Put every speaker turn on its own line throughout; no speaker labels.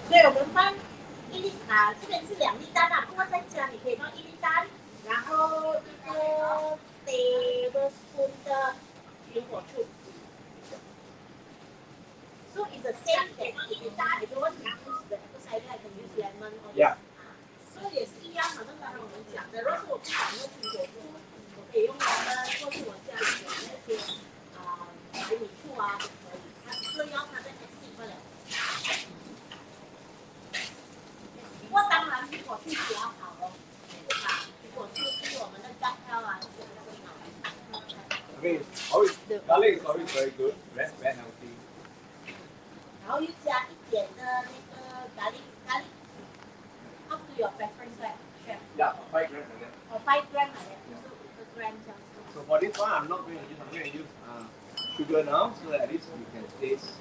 所以我们放这边是2粒蛋啊，不过在家你可以放1粒蛋，然后1个 tablespoon 的苹果醋。So it's the same that 1粒蛋 if you want to use the apple cider, I can use lemon or
Yeah.
So 也是一样的，那刚才我们讲的，如果是我不想用苹果醋，我可以用 lemon，或是我家里有那些白米醋啊，都可以。它只是要它的 acid 不了。不过当然苹果醋比较好哦，苹果醋对我们的gut health 啊是很好的。
I mean, always, garlic is always very good, very healthy.
然后又加一点的那个 garlic up to your preference, right, chef?
Yeah, 5 grams like that.
Or 5 grams like that, so 5 grams 这样子。
So for this one, I'm not going to use. I'm going to use sugar now, so that at least you can taste.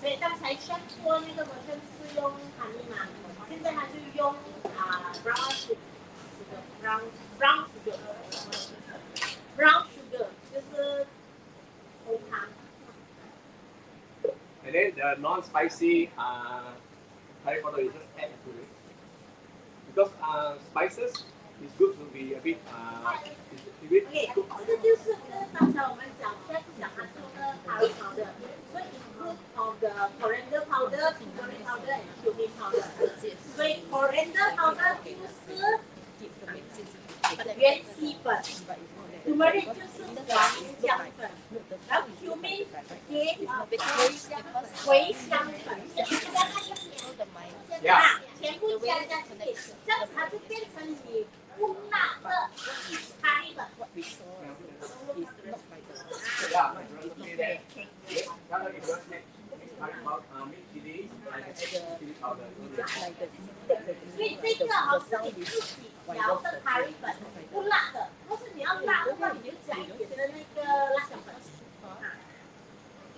所以刚才 chef 说那个 version 是用 honey 嘛，现在他就用brown sugar 就是红糖。
And then the non-spicy curry powder, you just add to it. Because spices is good to be a bit
Okay, 这个就是刚才我们讲 chef 讲他说的 curry powder, so include of the coriander powder, turmeric powder and cumin powder. 所以 coriander powder 就是芫茜粉 ，turmeric 就是黄姜粉，然后 cumin 茴香粉，全部加在一起，这样子它就变成你不辣的咖喱粉。
Yeah, okay there. Kalau you don't have meat chili, chili powder.
所以这个是你自己调的咖喱粉，不辣的。如果是你要辣的话，你就加一点的那个辣椒粉。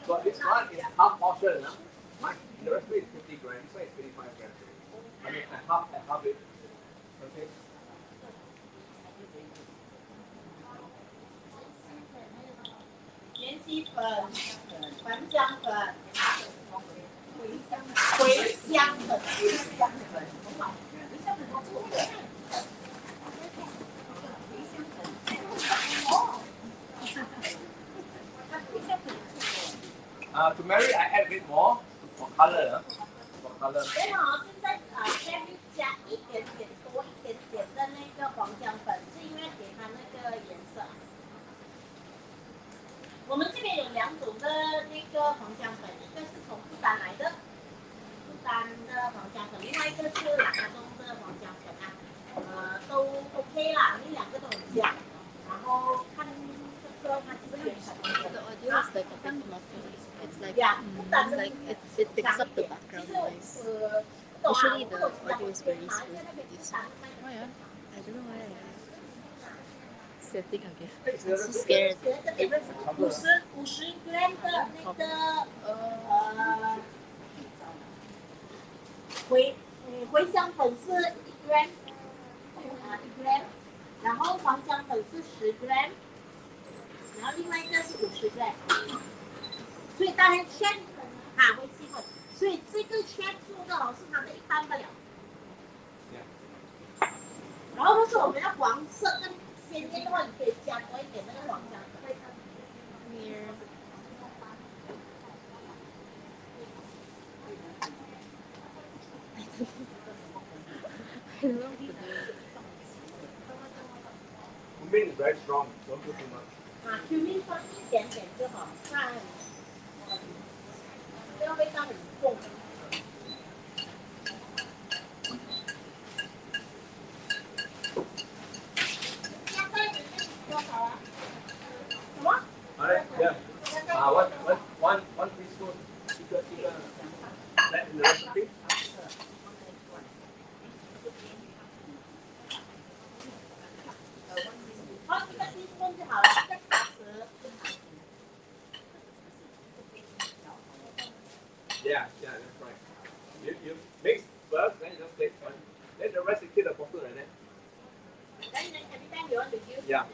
So this one is half portion, huh? The recipe is 50 grams, this one is 25 grams. I mean, I half it. Okay.
芫茜粉、黄姜粉、茴香粉。
Turmeric, I add a bit more for color. For color.
所以现在chef加一点点多一点点的那个黄姜粉，是因为给它那个颜色。我们这边有2种的那个黄姜粉，一个是从不丹来的，不丹的黄姜粉，另外一个是马卡东的黄姜粉啊，都 OK 啦，因为2个都很香，然后看这个它是原产的。
The audio is like a bit muffled. It's like,
Yeah,
it's like it picks up the background noise. Usually the audio is very smooth like this. Oh yeah, I don't know why. Setting again. I'm so scared.
50 gram 的那个茴香粉是1 gram， 1 gram， 然后黄姜粉是10 gram， 然后另外一个是50 gram。所以当然 chef 茴香粉，所以这个 chef 做的是它的一半不了。然后如果我们要黄色更鲜艳的话，你可以加多一点那个黄姜粉。
Cumin is very strong, don't put too much.
cumin 放一点点就好，看这个味道很重。加在里面多少啊？什么
？Alright, yeah. One teaspoon. 一个 that in the recipe.
1个 teaspoon 就好了，1个茶匙。
Yeah, that's right. You mix first, then you just take one. Then the rest you keep the bottle like that.
Then every time you want to use,
Yeah.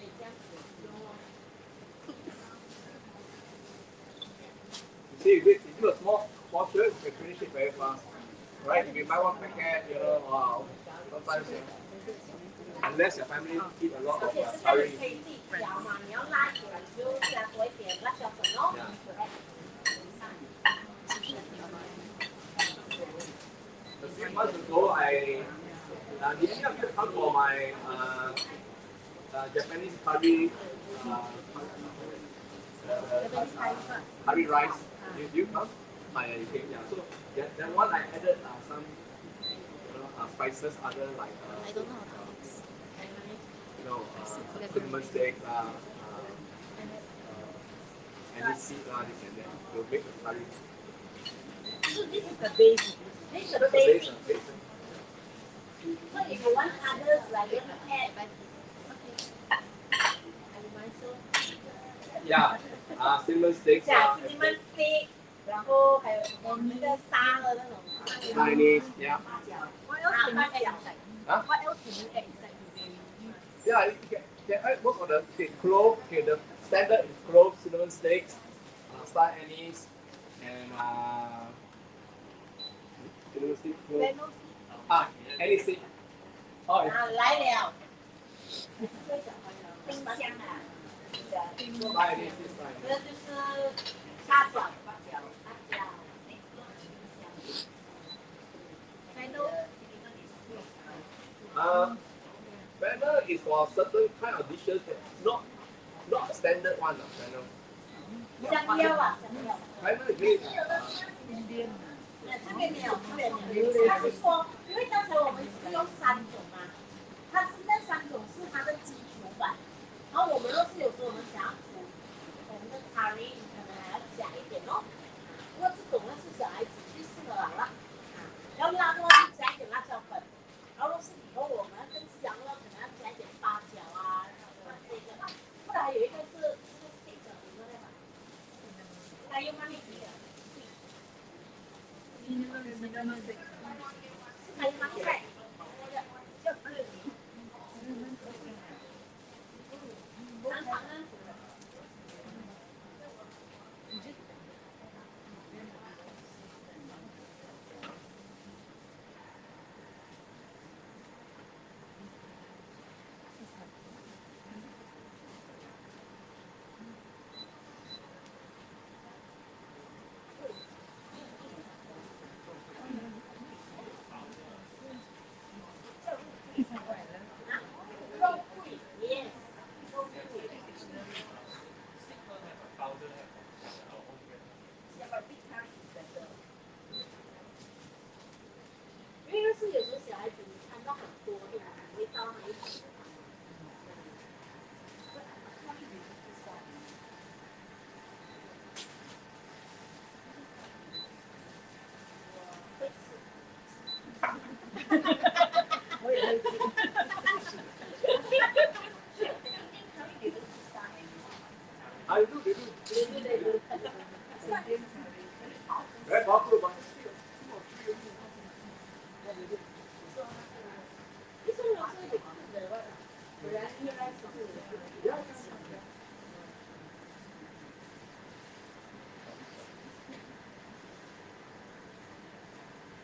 You see, if you do a small portion, you can finish it very fast. right? If you buy one packet, wow, sometimes unless your family eat a lot of
而且这个你
curry.
可以自己调嘛，你要辣一点你就加多一点辣椒粉哦。
Yeah. A few months ago, did any of you come for my Japanese curry, curry rice? Did you come? You came, yeah. So that one I added some spices, other like
I don't know how to mix.
cinnamon stick, any seed, this and that. To make the curry.
So this is the base. This is the base.
Base.
So if you want others like you can add.
Yeah, cinnamon sticks.
加 cinnamon stick，然后还有我们那个沙的那种
Chinese, yeah.
八角。
Huh?
What else can you add inside?
Yeah, you can add most of the clove. Okay, the standard is clove, cinnamon sticks, star anise, and cinnamon stick, clove. Anise stick. Oh, yeah.
来了，冰箱啊，
Star anise, this side.
这就是八角，八角。
Banner is for certain kind of dishes that not a standard one. Banner.
香料啊，香料。
Banner is
这边没有，这边没有。他是说，因为刚才我们是用3种嘛，它是那3种是它的基础版，然后我们若是有时候我们想要煮我们的 curry， 可能还要加一点哦。不过这种呢是小孩子最适合了，要辣的话就加一点辣椒粉，然后若是以后我们要更香了，可能要加一点八角啊，这个。不然还有一个是这个 stick 的，你说那个，还有 money stick 的。 还有 money stick。 因为是有时候小孩子你看到很多对吧？味道还有。我也会吃。
I do. Very popular one.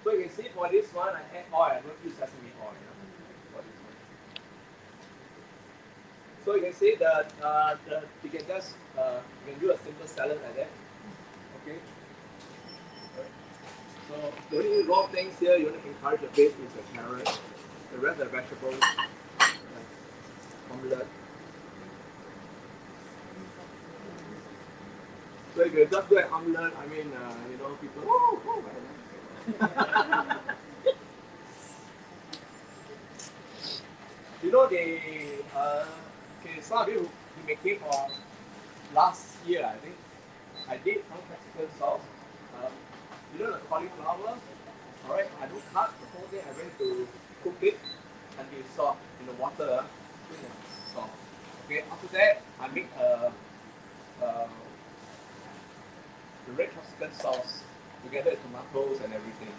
所以 you can see for this one, I add oil. I don't use sesame oil. For this one. So you can see that you can just you can do a simple salad like that. Okay. So the only raw things here you want to encourage a bit is the carrot. The rest of the vegetables, omelette. So if you just do an omelette, I mean, people. Some of you may came for last year, I think. I did some Mexican sauce. The cauliflower. Alright, I don't cut the whole thing. I went to cook it until it's soft in the water. Soft. Okay, after that, I make the red Mexican sauce together with tomatoes and everything.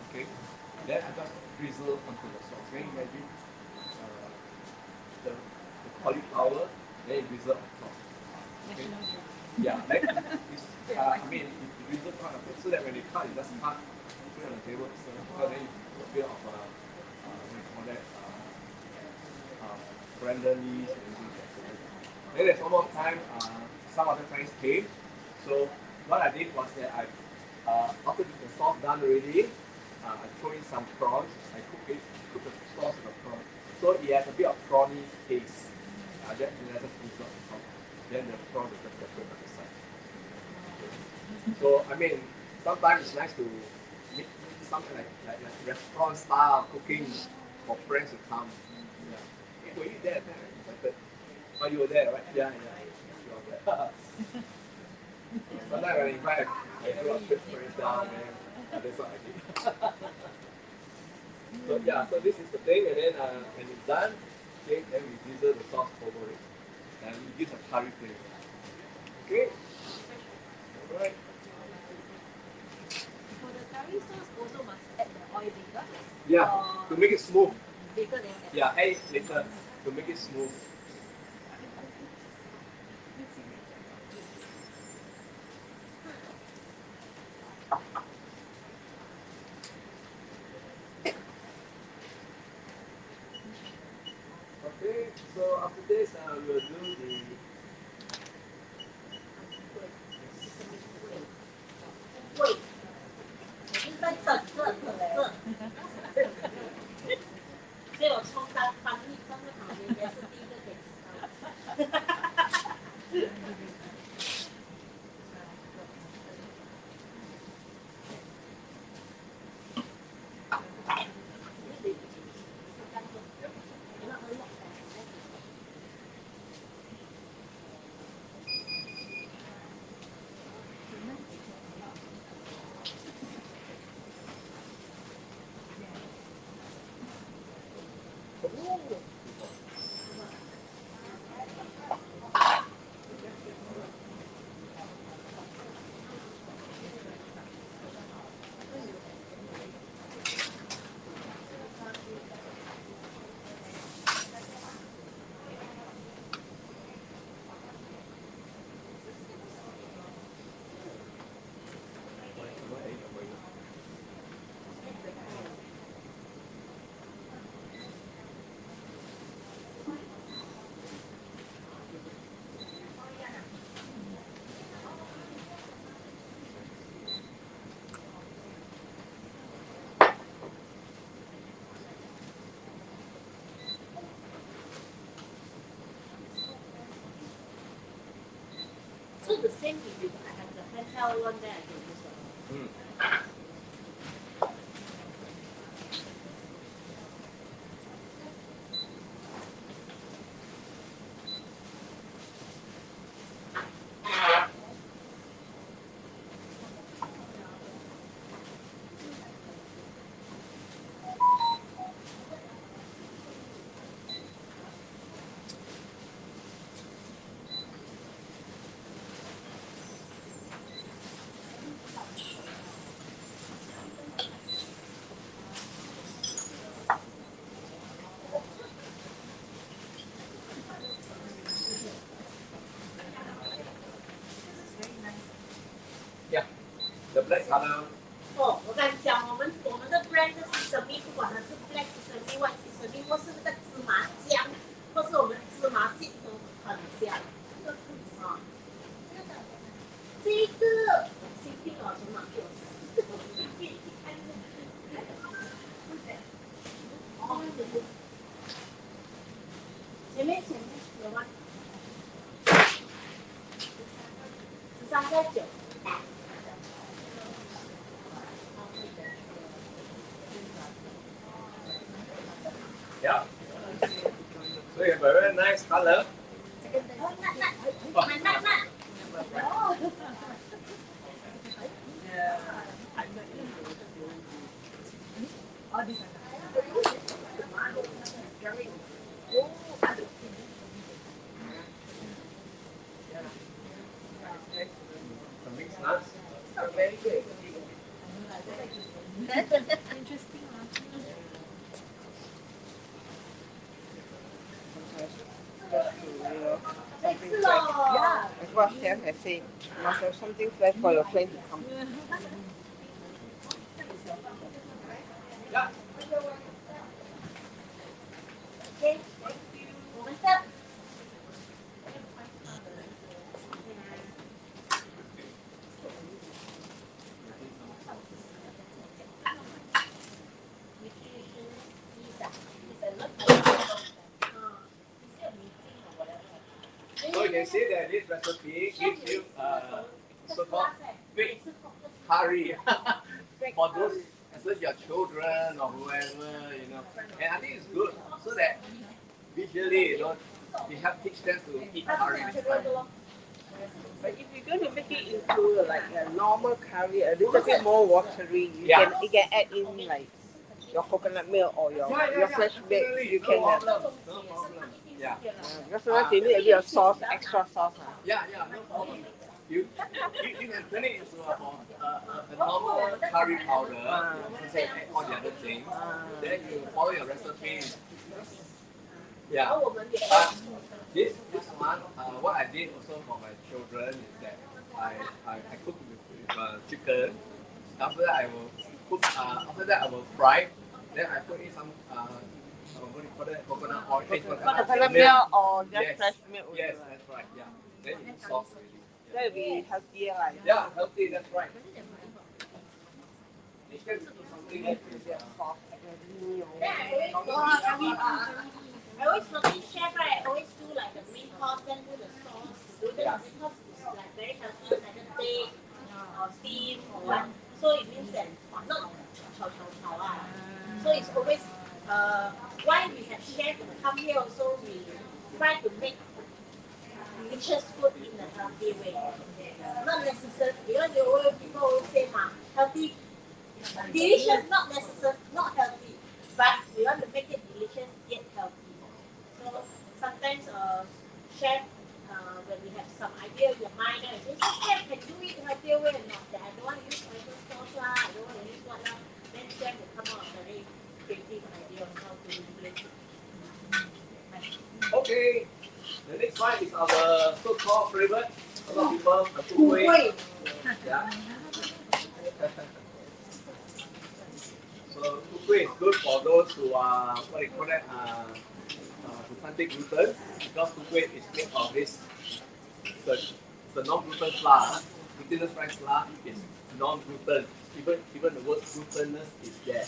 Okay, then I just drizzle onto the sauce. Can you imagine the cauliflower, then you drizzle on top. Okay? Yeah, like I mean, you drizzle kind of it so that when you cut, you just cut on the table, so then you put a bit of what do you call that, coriander leaves and everything like that. Then there's one more time, some other friends came. So what I did was that I, after the sauce done already, I throw in some prawns. I cook the sauce with the prawn. So it has a bit of prawny taste. Then I just put it on top. Then the prawn is just separate on the side. So I mean, sometimes it's nice to make something like restaurant style cooking for friends to come. Yeah. Hey, were you there? Oh, you were there, right? Yeah. You were there. Sometimes when I invite a trip friends down, man, that's what I did. So yeah, so this is the thing, and then when it's done, okay, then we drizzle the sauce over it, and it gives a curry flavor. Okay. All right.
For the curry sauce, also must add the oil bigger.
Yeah, to make it smooth.
Bigger than that.
Yeah, add it later to make it smooth. Okay, so after this, we'll do the.
Wait，应该等着。所以我冲干翻译放在旁边，应该是第一个可以吃到。So the same if I have the handheld one there, I can use it.
The black color.
哦，我跟你讲，我们的 brand 的 sesame， 不管它是 black sesame、white sesame， 或是那个芝麻酱，或是我们芝麻馅都很香。啊，这个新品哦，什么？前面有吗？13.9。
Yeah. So you have a very nice color. The mixed nuts.
Very good. Interesting.
Something fresh.
Yeah.
That's what chef has said. You must have something fresh for your friend to come.
Yeah.
OK，我们这。
So you can see that this recipe gives you so-called quick curry for those, especially your children or whoever, you know. And I think it's good so that visually, you know, you have teach them to eat curry next time.
But if you're going to make it into like a normal curry, a little bit more watery, you can add in like your coconut milk or your fresh milk. You can.
No problem. Yeah.
Because sometimes you need a bit of sauce, extra sauce.
Yeah, no problem. You can turn it into a normal curry powder, add all the other things. Then you follow your recipe. Yeah. This one, what I did also for my children is that I cook with chicken. After that I will cook. After that I will fry. Then I put in some what do you call that? Coconut oil.
Coconut milk or just fresh milk.
Yes, that's right. Yeah. Then it's soft already.
That will be healthier, like.
Yeah, healthy. That's right. Chicken is something that is soft.
I always notice chef, right? I always do like the main course, then do the sauce. Do the main course is like very healthy, like the steak or steam or what. So it means that not chow. So it's always why we have chef come here also, we try to make delicious food in a healthy way. Not necessary, because people always say healthy, delicious, not necessary, not healthy, but we want to make it delicious yet healthy. So sometimes chef, when we have some idea in your mind, then we say, so chef can do it in a healthier way or not? That I don't want to use tomato sauce lah, I don't want to use what lah. Then chef will come out with a very creative idea on how to replace it.
Okay. The next one is our so-called favorite. A lot of people have to wait. Yeah. So kueh is good for those who are what they call that who can't take gluten, because kueh is made of this the non-gluten flour. Glutinous rice flour is non-gluten. Even the word glutinous is there.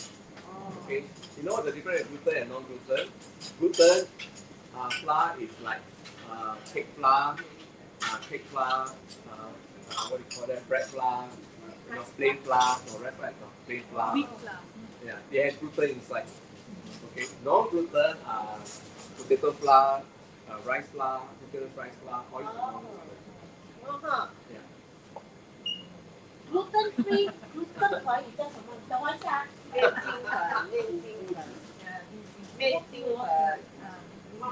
Okay. You know the difference between gluten and non-gluten? Gluten flour is like cake flour, what do you call that? Bread flour, plain flour, or red flour, plain flour. Yeah, they have gluten inside. Okay, non-gluten potato flour, rice flour, glutinous rice flour, all is non-gluten. Yeah.
Gluten free, gluten 可以叫什么？等我一下。
面筋粉。
我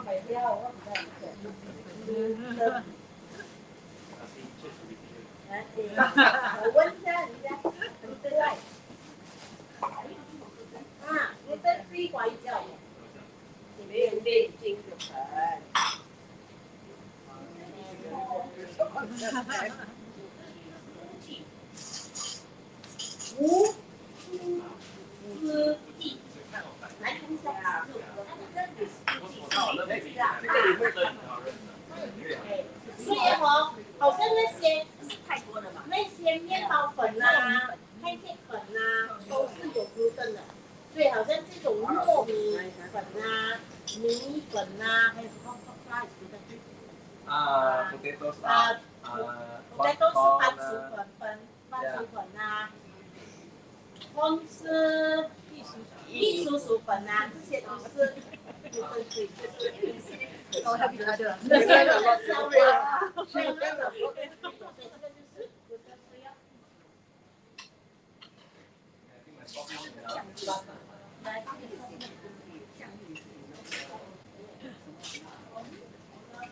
问一下人家，对不对？gluten free 可以叫
面筋粉。
无资地，来看一下，所以好像那些是泰国的吧？那些面包粉啊、派片粉啊，都是有 gluten 的。所以好像这种糯米粉啊、米粉啊，还有什么
potato stuff,
potato 是番薯粉啊，光是玉蜀黍粉啊，这些都是 gluten free。Oh,
happy to other.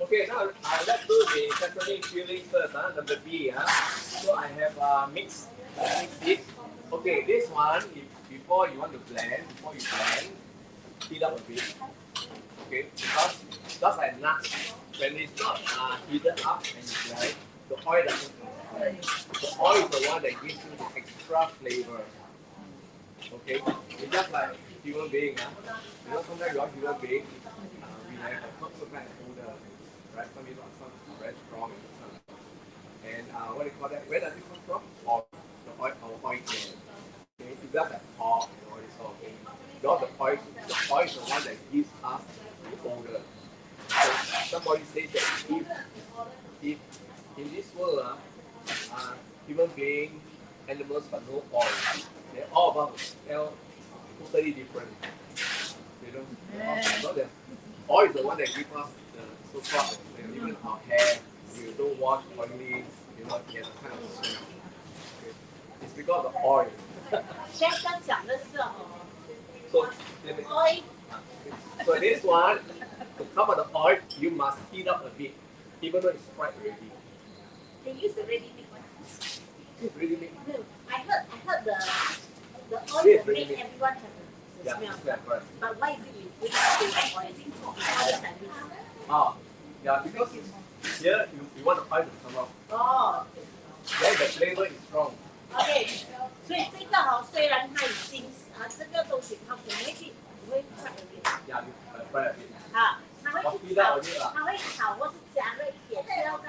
Okay, now let's do the sesame filling first. Number B. So I have mixed it. Okay, this one, before you blend, heat up a bit. Okay, because like nuts, when it's not heated up and you blend, the oil doesn't come. The oil is the one that gives you the extra flavor. Okay, it's just like human being. You know, sometimes we are human being. We have some kind of odor, right? Some people are very strong. And what do you call that? Where does it come from? Oil. The oil, our oil gland. Okay, it does have pop and all this sort of thing. Because the oil is the one that gives us the odor. So somebody says that if in this world, human being, animals but no oil, they're all about to smell totally different. You know, so the oil is the one that gives us the so-called, even our hair, we don't wash oily, you know, it has a kind of smell. Okay. It's because of the oil.
现在讲的是
So,
oil
so this one, to cover the oil, you must heat up a bit, even though it's fried already.
they use the ready made one.
It's really big.
No, I heard the oil
Yes,
will
ready
make
made.
everyone have the
Yeah,
smell.
yeah, correct.
But why is it we put the oil? Other than
Yeah, because here you want the oil to come out.
Oh,
Then the flavor is strong.
OK，所以这个虽然它已经这个东西它不会快一点
Yeah, you fry a bit.
它会
Coffee 到
炒，
了。
它会炒或是加热一点，是要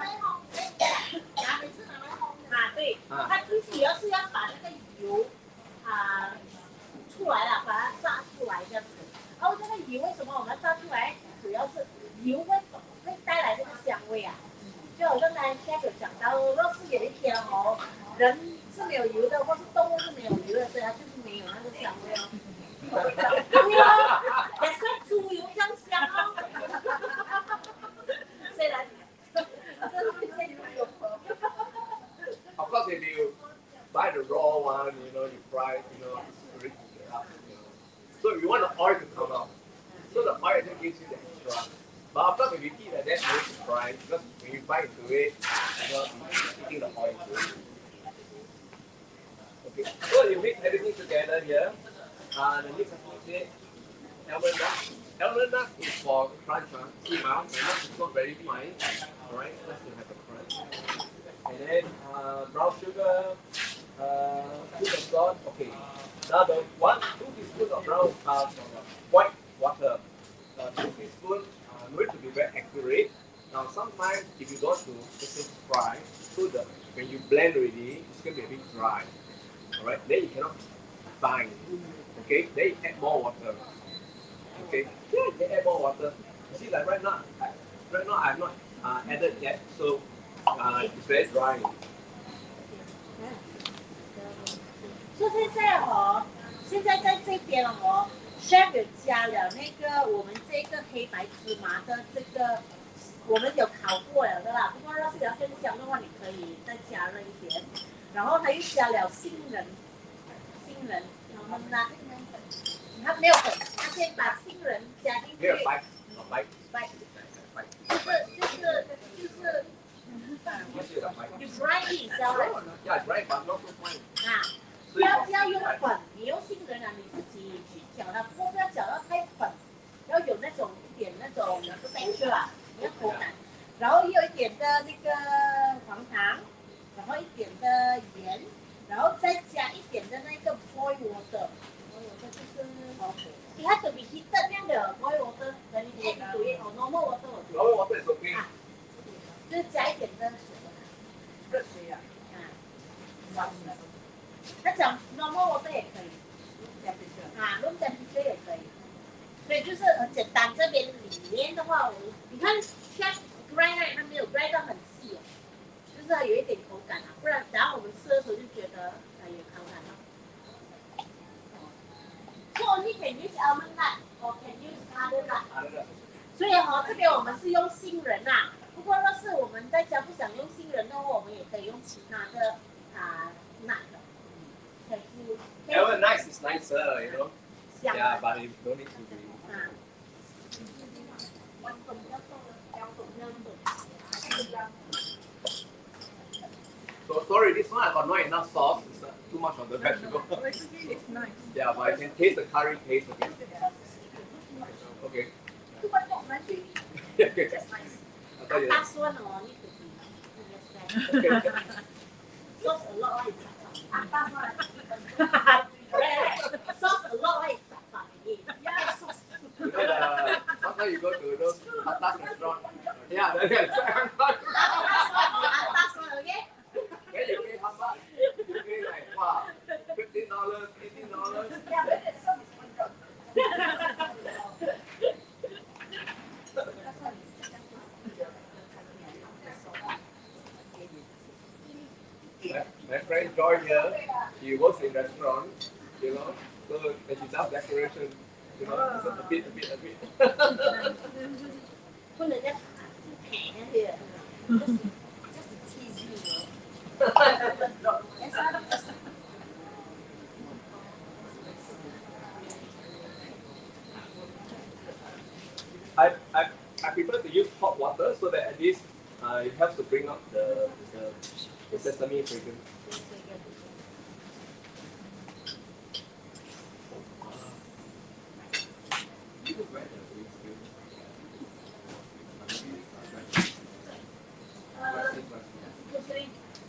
对，它最主要是要把那个油出来了，把它炸出来这样子。然后这个油为什么我们炸出来？主要是油会带来这个香味啊。就好像刚才 Chef 有讲到，若是有一天人是没有油的，或是动物是没有油的，所以它就是没有那个香味哦。对哦，也是猪油这样香哦。虽然这是这油。
Of course, if you buy the raw one, you know, you fry, you know, it's really up, you know. So if you want the oil to come out, so the oil just gives you the extra. But of course, if you eat like that, you need to fry because when you bite into it, you know, you're eating the oil into it. Okay, so you mix everything together here. The next thing is almond nuts. Almond nuts is for crunch, see now, the nuts is not very fine. Alright, just to have a crunch. And then brown sugar, sugar salt. Okay. Now the 2 teaspoons of white water. 2 teaspoons. Need to be very accurate. Now sometimes if you go to just fry, so when you blend already, it's going to be a bit dry. Alright, then you cannot bind. Okay, then you add more water. Okay, then add more water. You see, like right now I have not added yet, so it's very dry.
就现在在这边Chef 有加了那个我们这个黑白芝麻的这个，我们有烤过了的啦。不过要是要更香的话，你可以再加热一点。然后他又加了杏仁，我们拿它没有粉，他先把杏仁加进去。
没有白，
就是，you dry it yourself.
Yeah, dry, but not so fine.
不要用粉，你用杏仁你自己去搅它，不过不要搅到太粉，要有那种一点那种 texture 你要口感，然后有一点的那个黄糖，然后一点的盐，然后再加一点的那个 boil water， 就是 it has to be heated 那样的 boil water， when you add into it or normal water
Normal water is okay.
就是加一点的水，
热水啊，
他讲 normal water 也可以，room temperature 也可以，所以就是很简单。这边里面的话，你看 chef grind 它没有 grind 到很细，就是它有一点口感不然等下我们吃的时候就觉得有口感了。So only can use almond nut or can use other nut。所以这边我们是用杏仁不过若是我们在家不想用杏仁的话，我们也可以用其他的nut。
Ever nice is nicer, you know.
香
Yeah, but it don't need to be. So sorry, this one I got not enough sauce. It's too much of the vegetable.
It's nice.
Yeah, but I can taste the curry taste of it. Okay. Okay. I thought you.
Last one need to be sauce a lot. Sauce
sometimes you go to those atas restaurant. Yeah, that's
Atas one, okay?
then you pay how much? You pay like wow, $15, $18. My friend Joy here, she works in restaurant, you know, so when she does decoration, you know, it's a bit.
不能再平啲啊。
I prefer to use hot water so that at least it helps to bring up the sesame fragrance.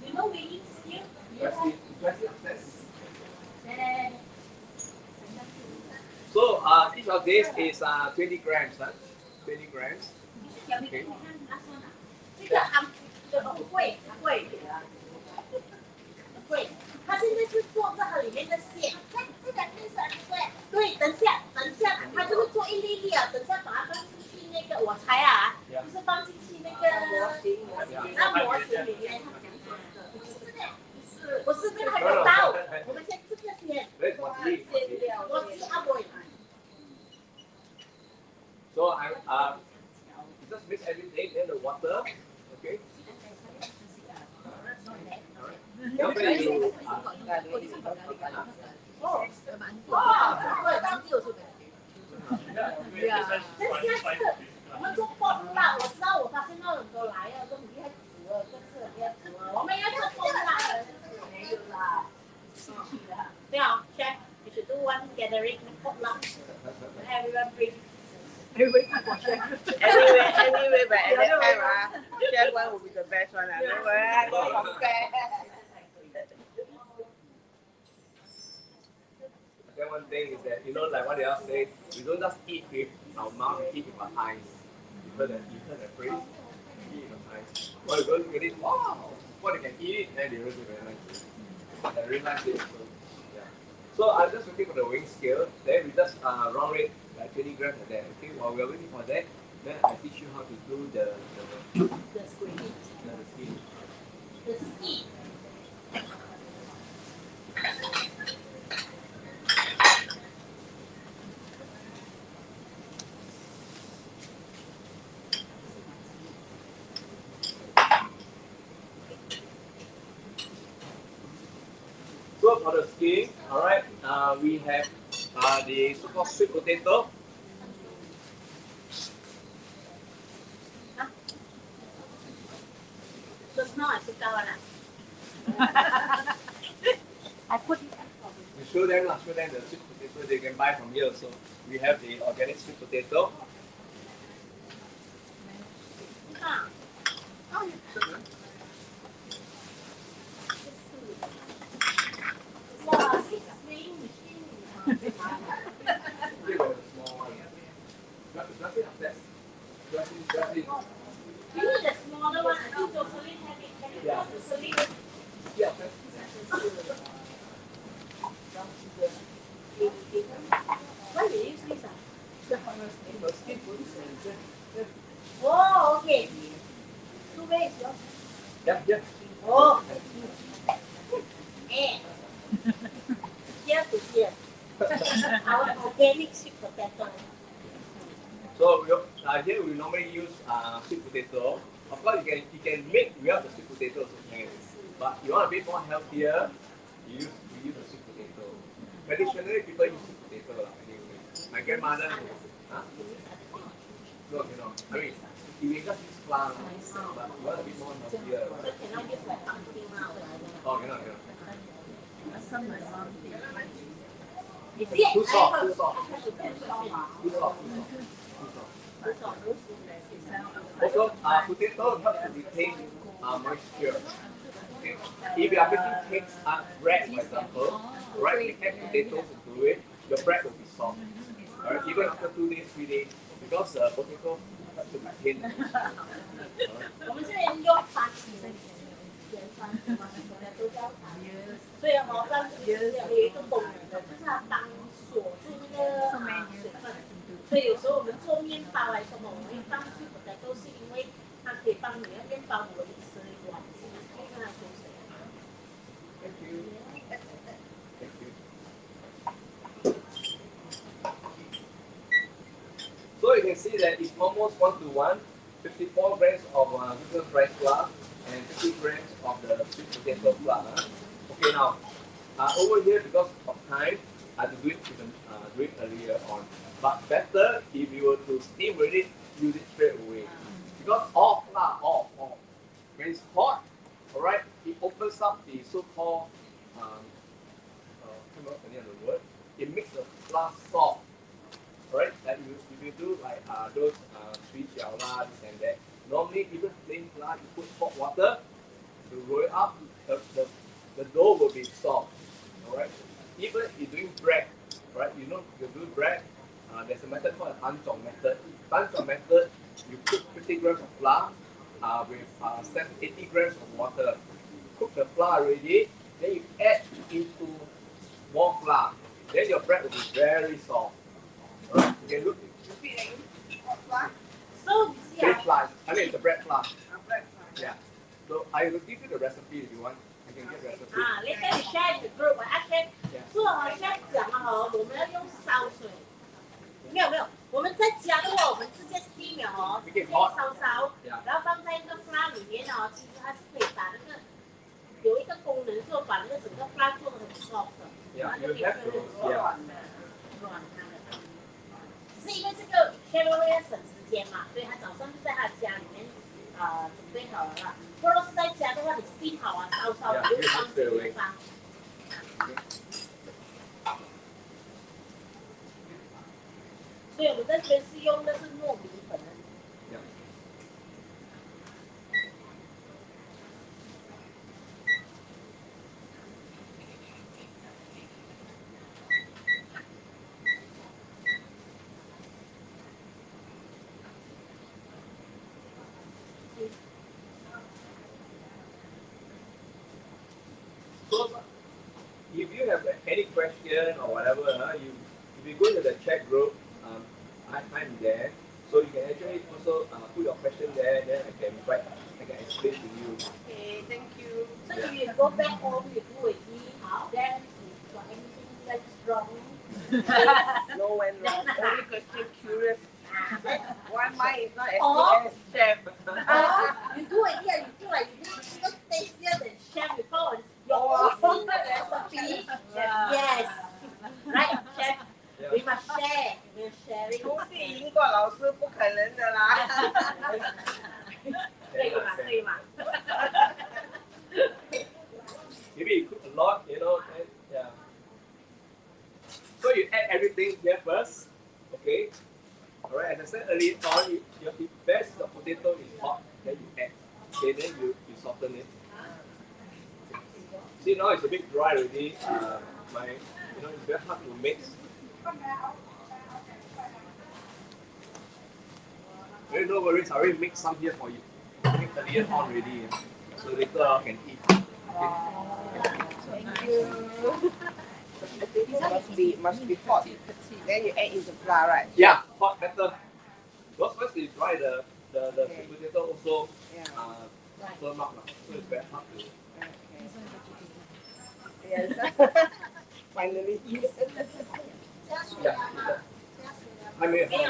You know wings here?
So each of these is 20 grams, huh? 20 grams. Okay.
这个很贵，贵。他现在是做这个里面的馅，这个是很贵。对，等下，他就是做一粒粒啊，等下把它放进去那个，我猜啊，就是放进去那个模型里面。不是这个还有刀，我们先这个先。我知阿伯。
So just mix everything in the water, okay? Alright. You
这下次我们做风辣，我知道，我发现到很多来了都很厉害煮了，这次很厉害煮了。我们要做风辣的，没有啦。对啊 ，Chef, you should do one gathering potluck. Everyone bring.
Anyway, but at that time, chef one will be the best one. I don't compare.
Then one thing is that, you know, like what they all say, we don't just eat with our mouth, we eat with our eyes. You heard the phrase? Eat with our eyes. Well, you go look at it, wow! Well, they can eat it, and they really very nice. I really like it. So, yeah. So I'm just looking for the wing scale. Then we just round it like 20 grams like that. Okay, while we're waiting for that, then I teach you how to do the skin.
The skin.
So for the skin, alright, we have the so-called sweet potato.
Just now I took out I put it.
We show them the sweet potato they can buy from here. So we have the organic sweet potato.
You need the smaller one. I think those only have it.
Yeah.
Why do you use this? Oh, okay. Two ways, yours.
Yeah.
Oh. Here to here. Our organic sweet potato.
So here we normally use sweet potato. Of course, you can make without the sweet potato also can. But you want a bit more healthier, we use the sweet potato. Traditionally, people use sweet potato anyway. My grandmother, no, I mean, you can just use flour, but you want a bit more healthier.
So cannot use like pumpkin now.
Oh, cannot.
Is it?
Too soft. Also, potato helps to retain moisture. Okay. If you are making cakes, bread for example, right, you add potatoes into it, your bread will be soft. Alright? Right? Even after 2 days, 3 days, because potato has to be thin.
我们这边用番薯、盐番薯嘛，什么的都叫番薯，所以番薯有一个功能的，就是它帮锁住那个水分。所以有时候我们做面包来说，我们会放水的，都是因为它可以帮你的面包维持软性，可以让它出水。
Thank you. Thank you. So you can see that it's almost 1-to-1, 54 grams of ZENXIN rice flour and 50 grams of the sweet potato flour. Okay, now over here, because of time, I have to do it earlier on. But better if you were to steam with it, use it straight away. Because all flour, all. When it's hot, alright, it opens up the so-called, it makes the flour soft. Alright, like if you do like those sweet xiaola, this and that, normally even plain flour, you put hot water to roll it up, the dough will be soft. Alright, even if you're doing bread, right, you know you do bread, there's a method called the Tanzong method. Tanzong method, you cook 50 grams of flour with 80 grams of water. Cook the flour already, then you add into more flour. Then your bread will be very soft. Alright, you can look.
So you see,
Bread flour. I mean, it's a bread flour. Yeah. So I will give you the recipe if you want. I can get the recipe.
later you share the group. Actually, 做chef 讲我们要用烧水。没有，我们在家的话，我们直接 steam 了直接烧，然后放在那个 flour 里面其实它是可以把那个有一个功能，是把那个整个 flour 做得很 soft 的，Yeah,
you have to. Yeah.
只是因为这个 chef 为了省时间嘛，所以他早上就在他家里面准备好了啦。如果是在家的话，你 steam 好烧，你就放这个地方。所以我们在这边是用的是糯米粉。
So, if you have any question or whatever, if you go to the chat group, I'm there, so you can actually also put your question there, then I can explain to you.
Okay, thank you. So if you go back home, you do with me, then if got anything that's wrong,
No one wrong. Only question curious. Why mine is not as good as chef?
you do it here, you do like you do tastier than chef because your own recipe. Yes. Right, chef. We must share. We're sharing.
徒弟赢过老师不可能的啦。
对嘛。
Maybe you cook a lot, and yeah. So you add everything here first, okay? Alright, as I said earlier on, the best the potato is hot, then you add. Okay, then you soften it. See, now it's a bit dry already. It's very hard to mix. No worries, I already mixed some here for you. I mixed earlier on already, so later I can eat. Okay?
Thank you. Must be hot. Then you add in the flour, right?
Yeah, hot better. Because once you dry the sweet potato also firm up, so it's very hard to.
Yes. Finally.
Yeah. 还没有。
没有，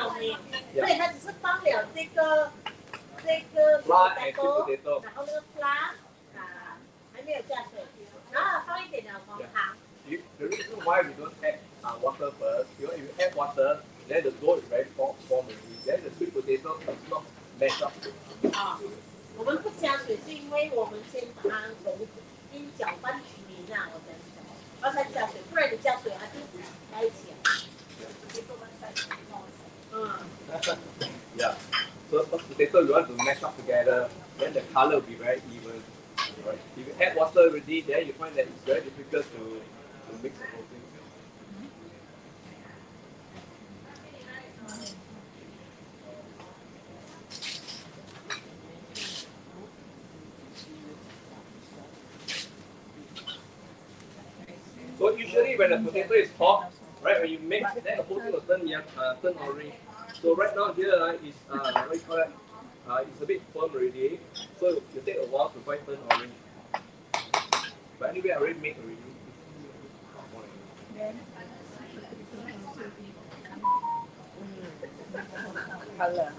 所以它只是放了这个
flour and sweet potato.
然后那个 flour 还没有加水，然后放一点点红糖。
The reason why we don't add water first, because if you add water, then the dough is very form already. Then the sweet potato is not mashed up.
我们不加水是因为我们先把它揉进搅拌均匀啊，然后才加水，不然你加水它就在一起了。
Yeah. So potato you want to mash up together, then the color will be very even. Right? If you add water already, then you find that it's very difficult to mix the whole thing. usually when the potato is hot, right, when you mix, then the whole thing will turn orange. So right now here is what you call it? It's a bit firm already. So you take a while to quite turn orange. But anyway, I already made already.
Color.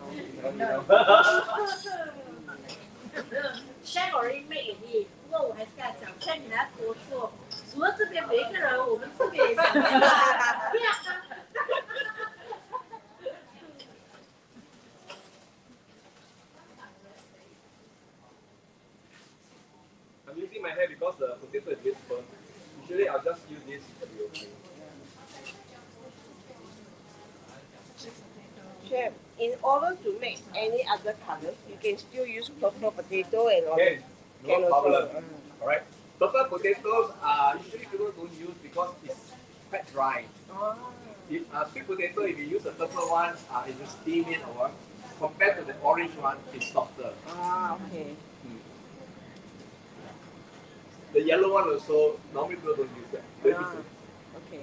Chef already made it，不过我还是跟他讲，Chef你来多做，除了这边每一个人，我们这边也想做。
I'm using my hand because the potato is a bit firm. Usually I'll just use this to be okay.
Chef, in order to make any other color, you can still use purple potato and all.
Okay,
Can
no
also.
problem. Alright. Purple potatoes usually people don't use because it's quite dry. If sweet potato, if you use the purple one, if you steam it or what, compared to the orange one, it's softer.
Okay.
The yellow one also, normally people don't use that. Very different.
Okay.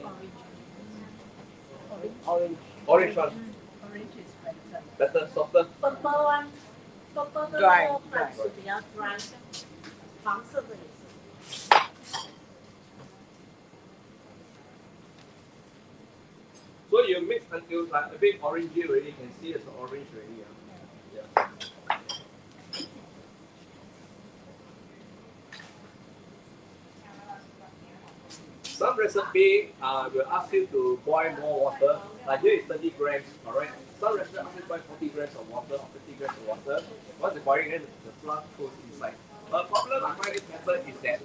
Orange.
Orange one,
Orange is better.
better, softer.
Purple one, purple 的
Dry,
那个饭是比较 dry，黄色的也是。
So you mix until like a bit orangey already, you can see it's orange already. Yeah. Some recipe will ask you to boil more water. Like here is 30 grams, alright? Some recipe ask you to boil 40 grams of water or 50 grams of water. Once you boil it, then the fluff goes inside. The problem I find this method is that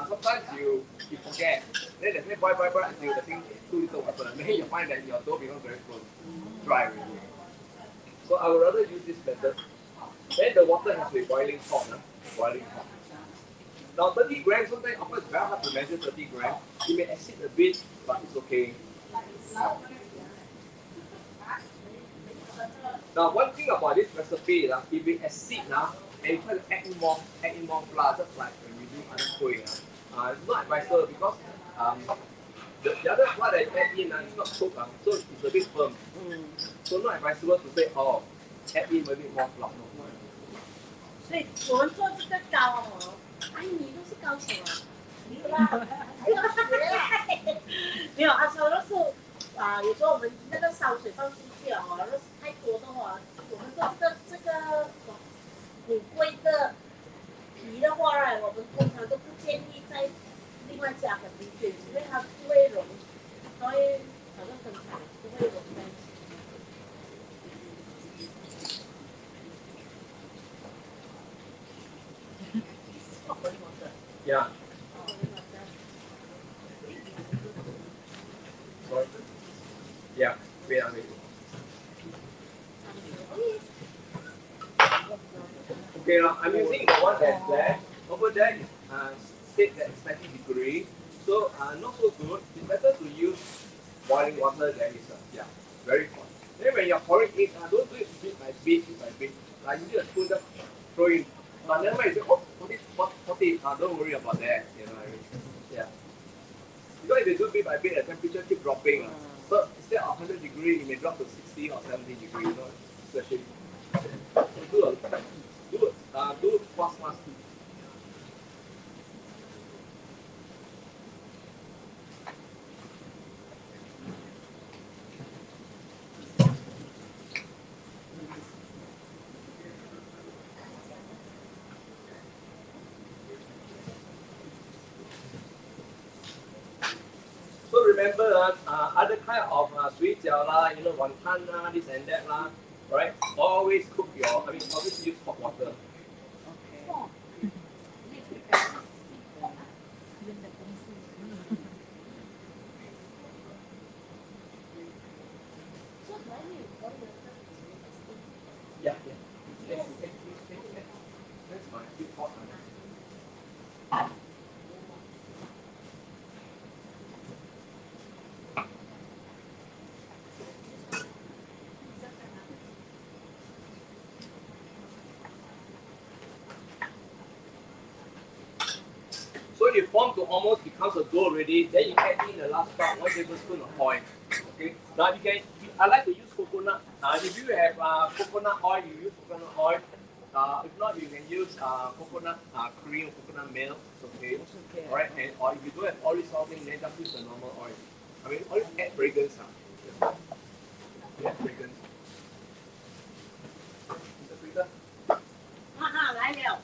sometimes you forget. Then they say boil until the thing is too little water. Then you find that your dough becomes very full, dry already. So I would rather use this method. Then the water has to be boiling hot. Boiling hot. Now 30 grams, sometimes of course it's very hard to measure 30 grams. It may exceed a bit, but it's okay. Now one thing about this recipe, if we exceed and you try to add in more flour, just like when we do other kueh, it's not advisable because the other flour that you add in is not cooked, so it's a bit firm. So not advisable to say, oh, add in a bit more flour. No.
所以我们做这个糕哦，阿姨你都是糕什么？没有，他说的是有时候我们那个烧水放进去哦，如果是太多的话，我们做这个虎龟的皮的话呢，我们通常都不建议再另外加粉进去，因为它不会融，所以好像粉彩不会融在一起。
Yeah. Yeah, wait. Okay, now I'm using the one that's there. Over there is state that it's 90 degrees. So not so good. It's better to use boiling water than is very hot. Then when you're pouring it, don't do it bit by bit. Like you use a spoon, just throw in. But never mind, you say, oh, put it. Don't worry about that. You know what I mean? Yeah. Because if you do bit by bit, the temperature keep dropping. So instead of 100 degrees, it may drop to 60 or 70 degrees. You know, especially. So do fast. So remember, other kind of sweet jiao lah, wonton lah, this and that lah, right? Always always use hot water. Yeah. That's fine. Keep hot. So when you form to almost becomes a dough already, then you add in the last part 1 tablespoon of oil. Okay. Now you can. I like to use coconut. If you have coconut oil, you use coconut oil. If not, you can use coconut cream, coconut milk. It's okay.
Okay.
Alright. And or if you don't have olive salting, then just use the normal oil. I mean, olive add fragrance. Add fragrance.
来了。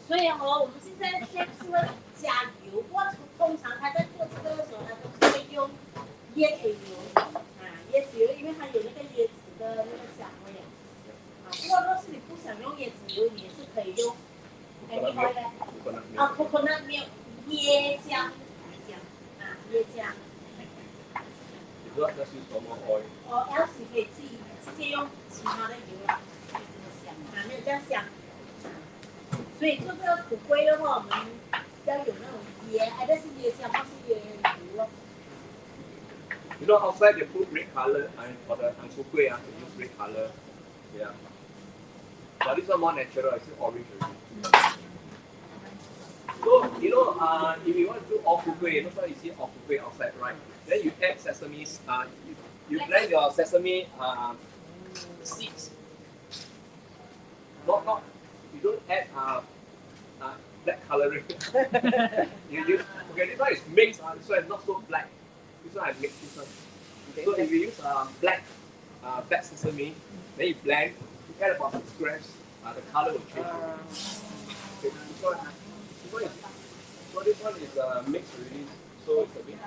所以我们现在先是会加油，通常他在做这个的时候呢，都是会用椰子油椰子油，因为它有那个椰子的那个香味不过若是你不想用椰子油，你也是可以用coconut milk 椰浆椰浆。
If not, just use normal oil.
else 你可以自己直接用其他的油啦，没有这样香。所以做这个苦龟的话，我们要有那种但是椰浆或是椰油咯。
You know, outside they put red color for the kueh, they use red color. Yeah. But this one more natural, it's orange already. So, you know, if you want to do all kueh, that's why you see all kueh outside, right? Then you add sesame, you blend your sesame seeds. Not, you don't add black coloring. Okay, this one is mixed, this one is not so black. This one I mix this one. Okay. So if you use black sesame, then you blend, you add about 6 grams, the color will change. Okay, this one is mixed already, so it's a bit.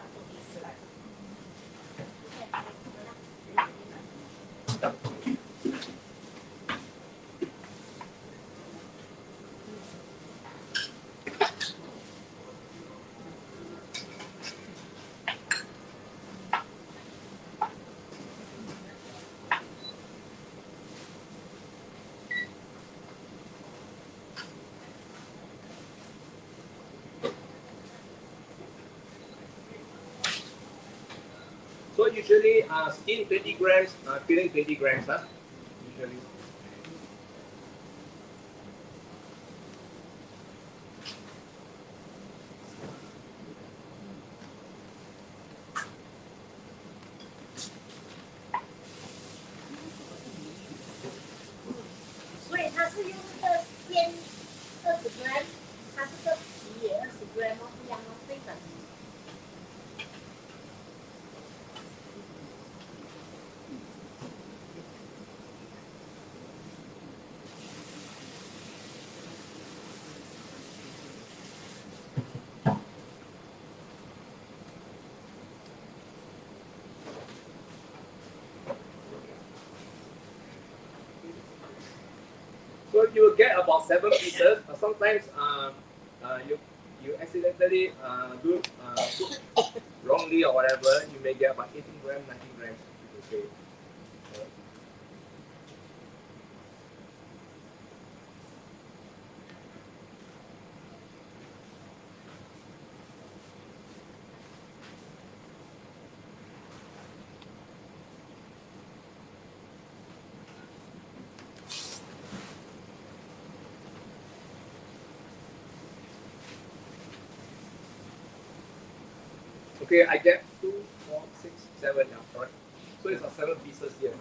So usually skin 20 grams, filling 20 grams, usually.
So 它是用这个鲜20 gram， 它这个皮也20 gram 一样对等。
So you will get about 7 pieces. Sometimes you accidentally do wrongly or whatever. You may get about 18 grams, 19 grams. Okay. Okay, I get 2, 4, 6, 7 now, correct? So it's 7 pieces here.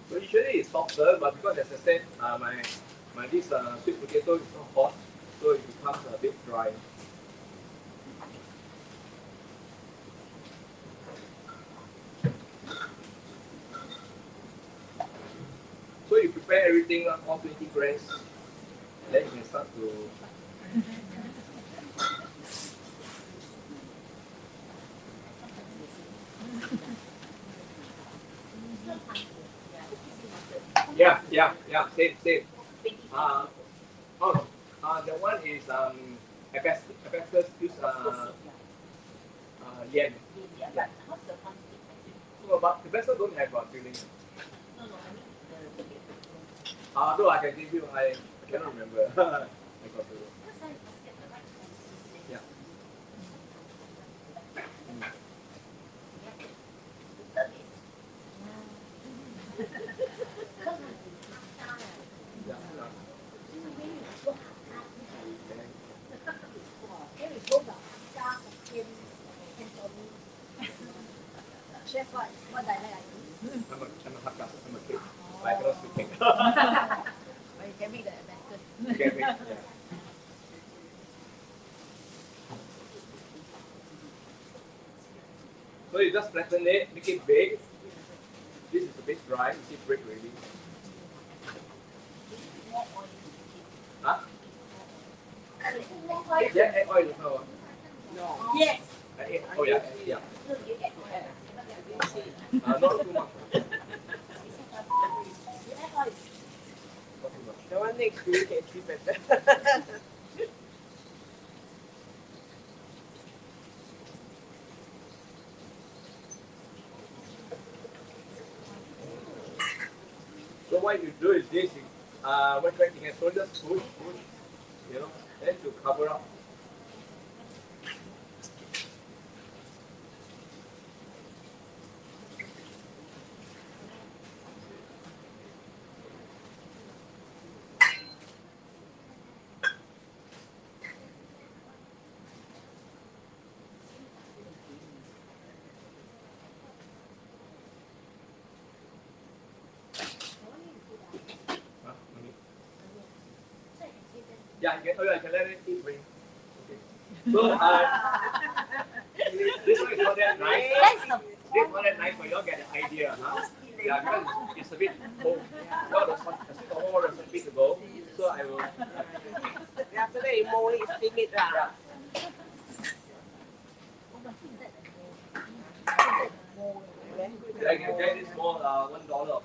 So usually it's softer, but because as I said, my this sweet potato is not hot, so it becomes a bit dry. So you prepare everything all 20 grams, then you can start to. Yeah, same. The one is hibiscus use yen. Yeah. So, but hibiscus don't have filling. No, I can give you. I cannot remember. I got to. Yeah.
Or you can make the hibiscus.
You can make, yeah. So you just flatten it, make it big. This is a bit dry, you see break already. Huh? Yeah, add oil also.
No.
Yes.
Oh yeah, yeah. Not too much. Not too much.
The one next to you can see better.
So what you do is this, when connecting it, so just push, you know, then to cover up. Yeah, you can let it eat ring. Okay. So this one is not that nice. This one that nice, but you all get the idea, huh? Yeah, because it's a bit cold. Well, there's one more recipe to go. So I will.
After that, you mold it, steam it.
Yeah, you can get this small $1 or $1.50.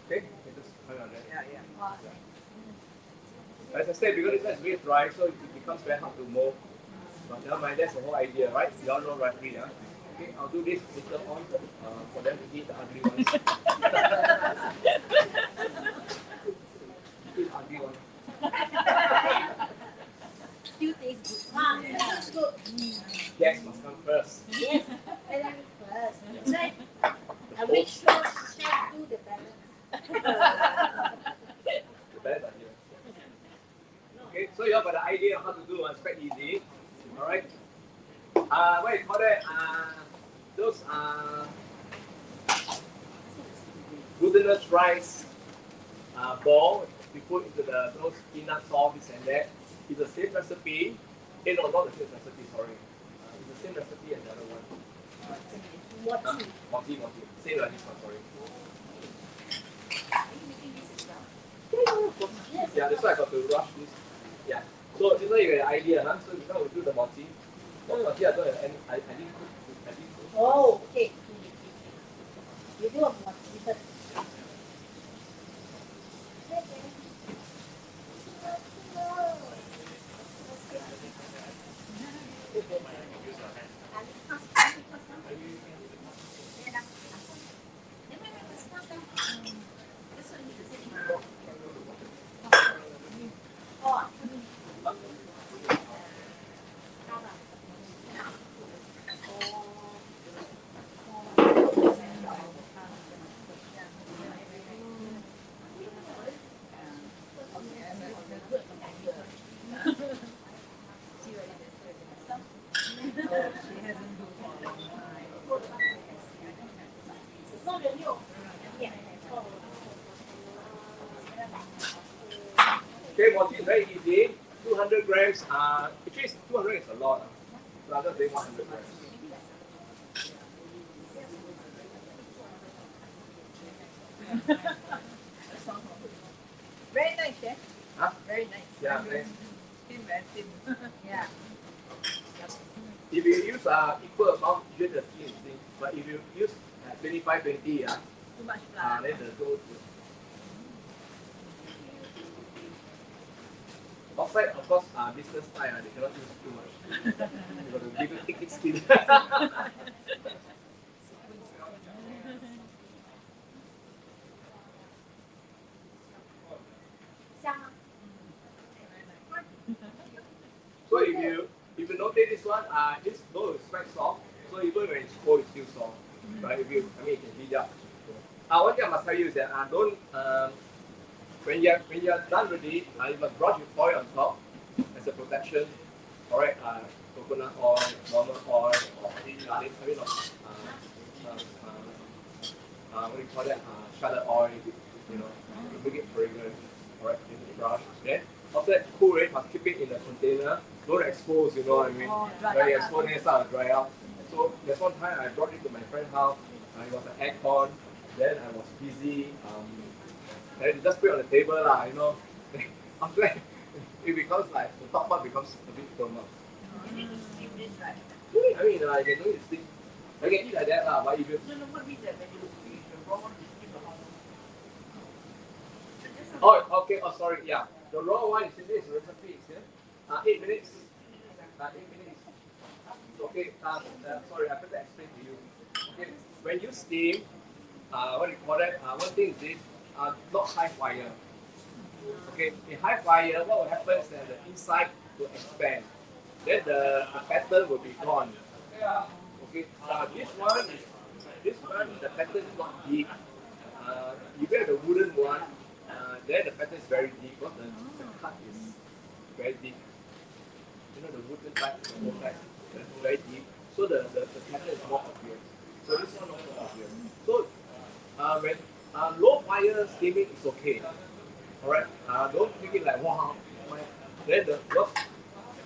Okay, just hang on there.
Yeah.
As I said, because this one is very dry, so it becomes very hard to mold. But never mind, that's the whole idea, right? You all know roughly, huh? Okay, I'll do this later on for them to eat the ugly ones. Eat ugly ones.
Still tastes good. Tastes good.
Gas must come first.
Yes. Let me first. Right. I make sure chef do the balance.
The best idea. Okay, so you have got the idea of how to do it. It's quite easy. Alright. What do you call that? Those glutinous rice ball we put into those peanut sauce, this and that. It's the same recipe. No, not the same recipe, sorry. It's the same recipe as the other one. Moti. Same like this one, sorry. Yeah, that's why I got to rush this. Yeah. So this one you get the idea, huh? So now we do the moti. Moti I don't have any, I didn't cook.
Oh, okay. You do a mochi first.
Okay, moti is very easy. 200 grams. Actually, 200 is a lot. So I'm just doing 100 grams.
Very nice, yeah?
Huh?
Very nice.
Yeah, nice.
Thin, very thin. Yeah.
If you use equal amount, usually the skin is thin. But if you use 25-20,
Too much flour.
then the dough is outside, of course, business style, they cannot use too much. They got to give it thick skin. So if you notice this one, this dough is quite soft. So So even when it's cold, it's still soft, right? If you, I mean, you can heat it up. One thing I must tell you is that don't when you're done already, you must brush with oil on top as a protection. Alright, coconut oil, normal oil, or garlic, I mean, what do you call that? Shallot oil, you know, to make it fragrant. Alright, in the brush. Then after that, cool it, must keep it in a container. Don't expose, you know what I mean? When you expose, then it starts to dry out. So there's one time I brought it to my friend's house. It was an aircon. Then I was busy. Then you just put it on the table, you know. After that, it becomes like the top part becomes a bit firmer.
You need to steam this, right?
I mean, I can do it steam. I can eat like that, but if you.
So what means that when you eat the raw one, you steam the hot one?
Oh, okay. Oh, sorry. Yeah, the raw one is in this recipe. Yeah, 8 minutes. 8 minutes. Okay. Sorry, I better explain to you. Okay, when you steam, what do you call that? One thing is this, not high fire. Okay, in high fire, what will happen is that the inside will expand. Then the pattern will be gone. Okay, this one, the pattern is not deep. You get the wooden one, then the pattern is very deep because the cut is very deep. You know the wooden type, the whole type, that's very deep. So the pattern is more obvious. So this one also obvious. So when low fire steaming is okay. Alright, don't make it like wow. Then the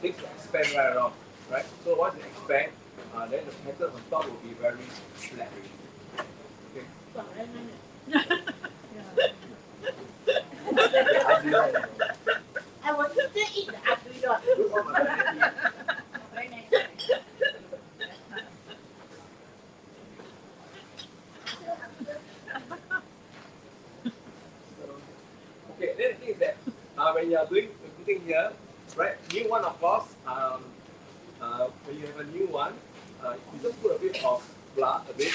things will expand right around, right? So once it expand, then the pattern on top will be very flat. Okay.
I want to eat the ugly one. Very nice.
Okay, then the thing is that when you are doing putting here, right? New one, of course. When you have a new one, you just put a bit of flour, a bit.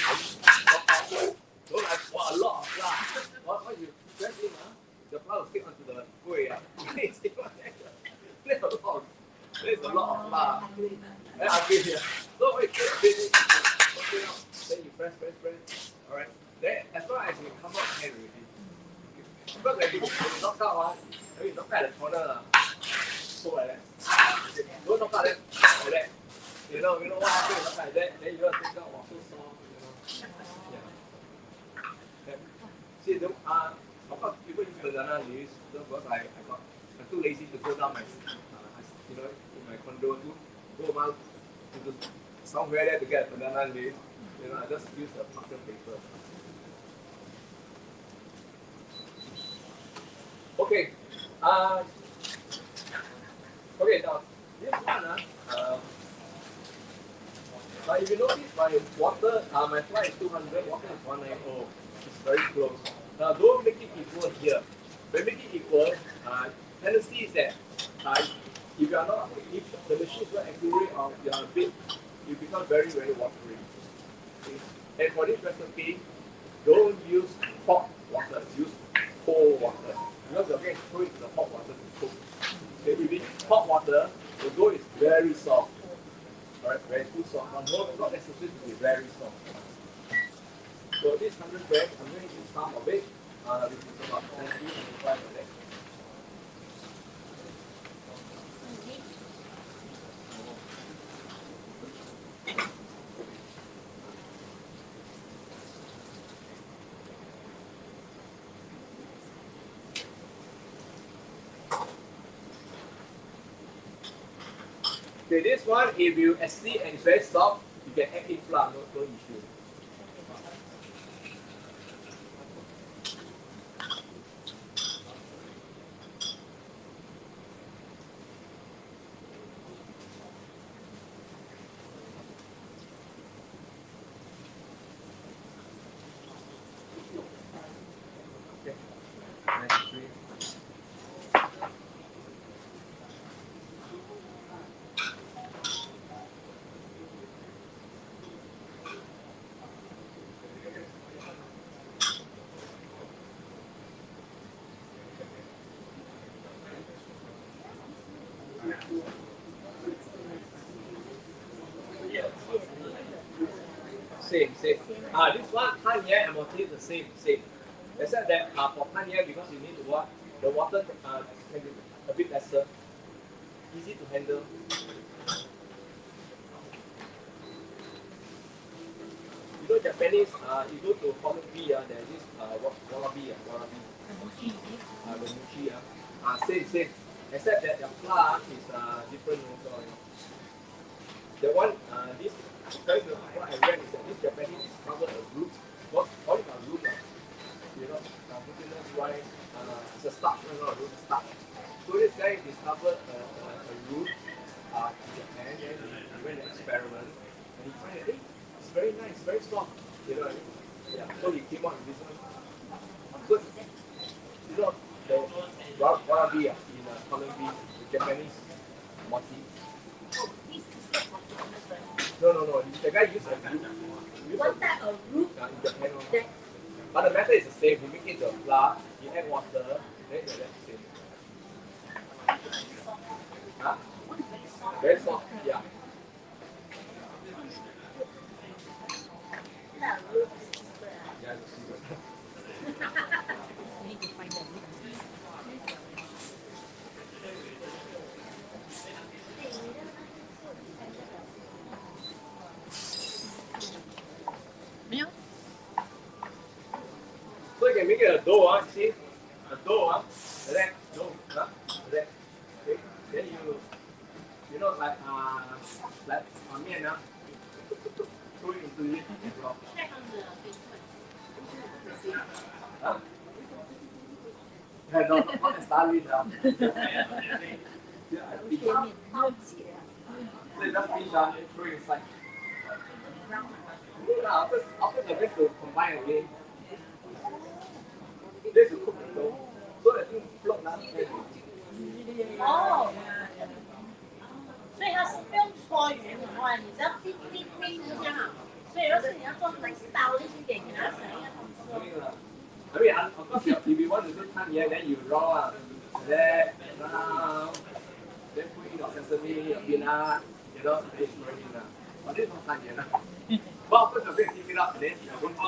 Don't like a lot of flour. What you press in, the flour will stick onto the gui. There's a lot of flour. Then ugly here. So what you put a bit, then you press. All right. Then as long as you come out hand already. Because when you knock out, when you knock out the corner, so like that. Don't knock out that like that. You know what happens when you knock out like that, then you got to take out, so soft, you know. Yeah. See, of course, people use banana leaves because I'm too lazy to go down in my condo to go around to somewhere there to get a banana leaf. I just use the parchment paper. Okay. Okay, now this one, but if you notice my water, my fly is 200, water is 190. It's very close. Now don't make it equal here. When make it equal, tendency is that if the machine is not accurate or you are a bit, you become very, very watery. Okay? And for this recipe, don't use hot water, use cold water. Because you're going to throw it in the hot water to cook. Okay, if it's hot water, the dough is very soft. Alright, very too soft. Not necessary to be very soft. So this 100 grams, I'm going to use half of it. This is about 25 like that. Okay, this one, if you exceed and it's very soft, you can add in flour, no issue. Okay. Next, please. same. This one, Panye and Moti, the same. Except that for Panye, because you need to what, the water can be a bit lesser, easy to handle. You know Japanese, you go to common bee, there's this warabi. The mochi, same. Except that the flour is different also. The one, this, because what I read is that this Japanese is covered a root. What call it a root? You know, glutinous rice, it's a starch, not a root, a starch. So this guy discovered a root in Japan, and he went to experiment, and he found that it's very nice, very soft. You know what I mean? Yeah. So he came out with this one. So you know the warabi in Colombia, the Japanese mochi. No. The guy used a root.
What type of root?
In Japan. But the method is the same. You make it the flour, you add water, then the same. Huh? Very soft, yeah. Yeah, it's super.
You need to find that root. 没有。
So you can make it a dough, see? A dough, like that, dough, like that. Okay? Then you know, like mian, throw it into it as well. Huh? Yeah, no, not as Stalin. Yeah, I think. So you just pinch and throw it inside. After the rest to combine again. This is cook the dough. So that thing float down.
哦，所以它是不用搓匀的话，你只要滴滴滴就这样。所以要是你要做那个刀一点，给它省一个同时。
I mean, of course, if you want to do tanya, then you roll that round, then put in your sesame, your peanut, you know, it's ready now. But this is not tanya. But of course, you're going to keep it up, then you're going to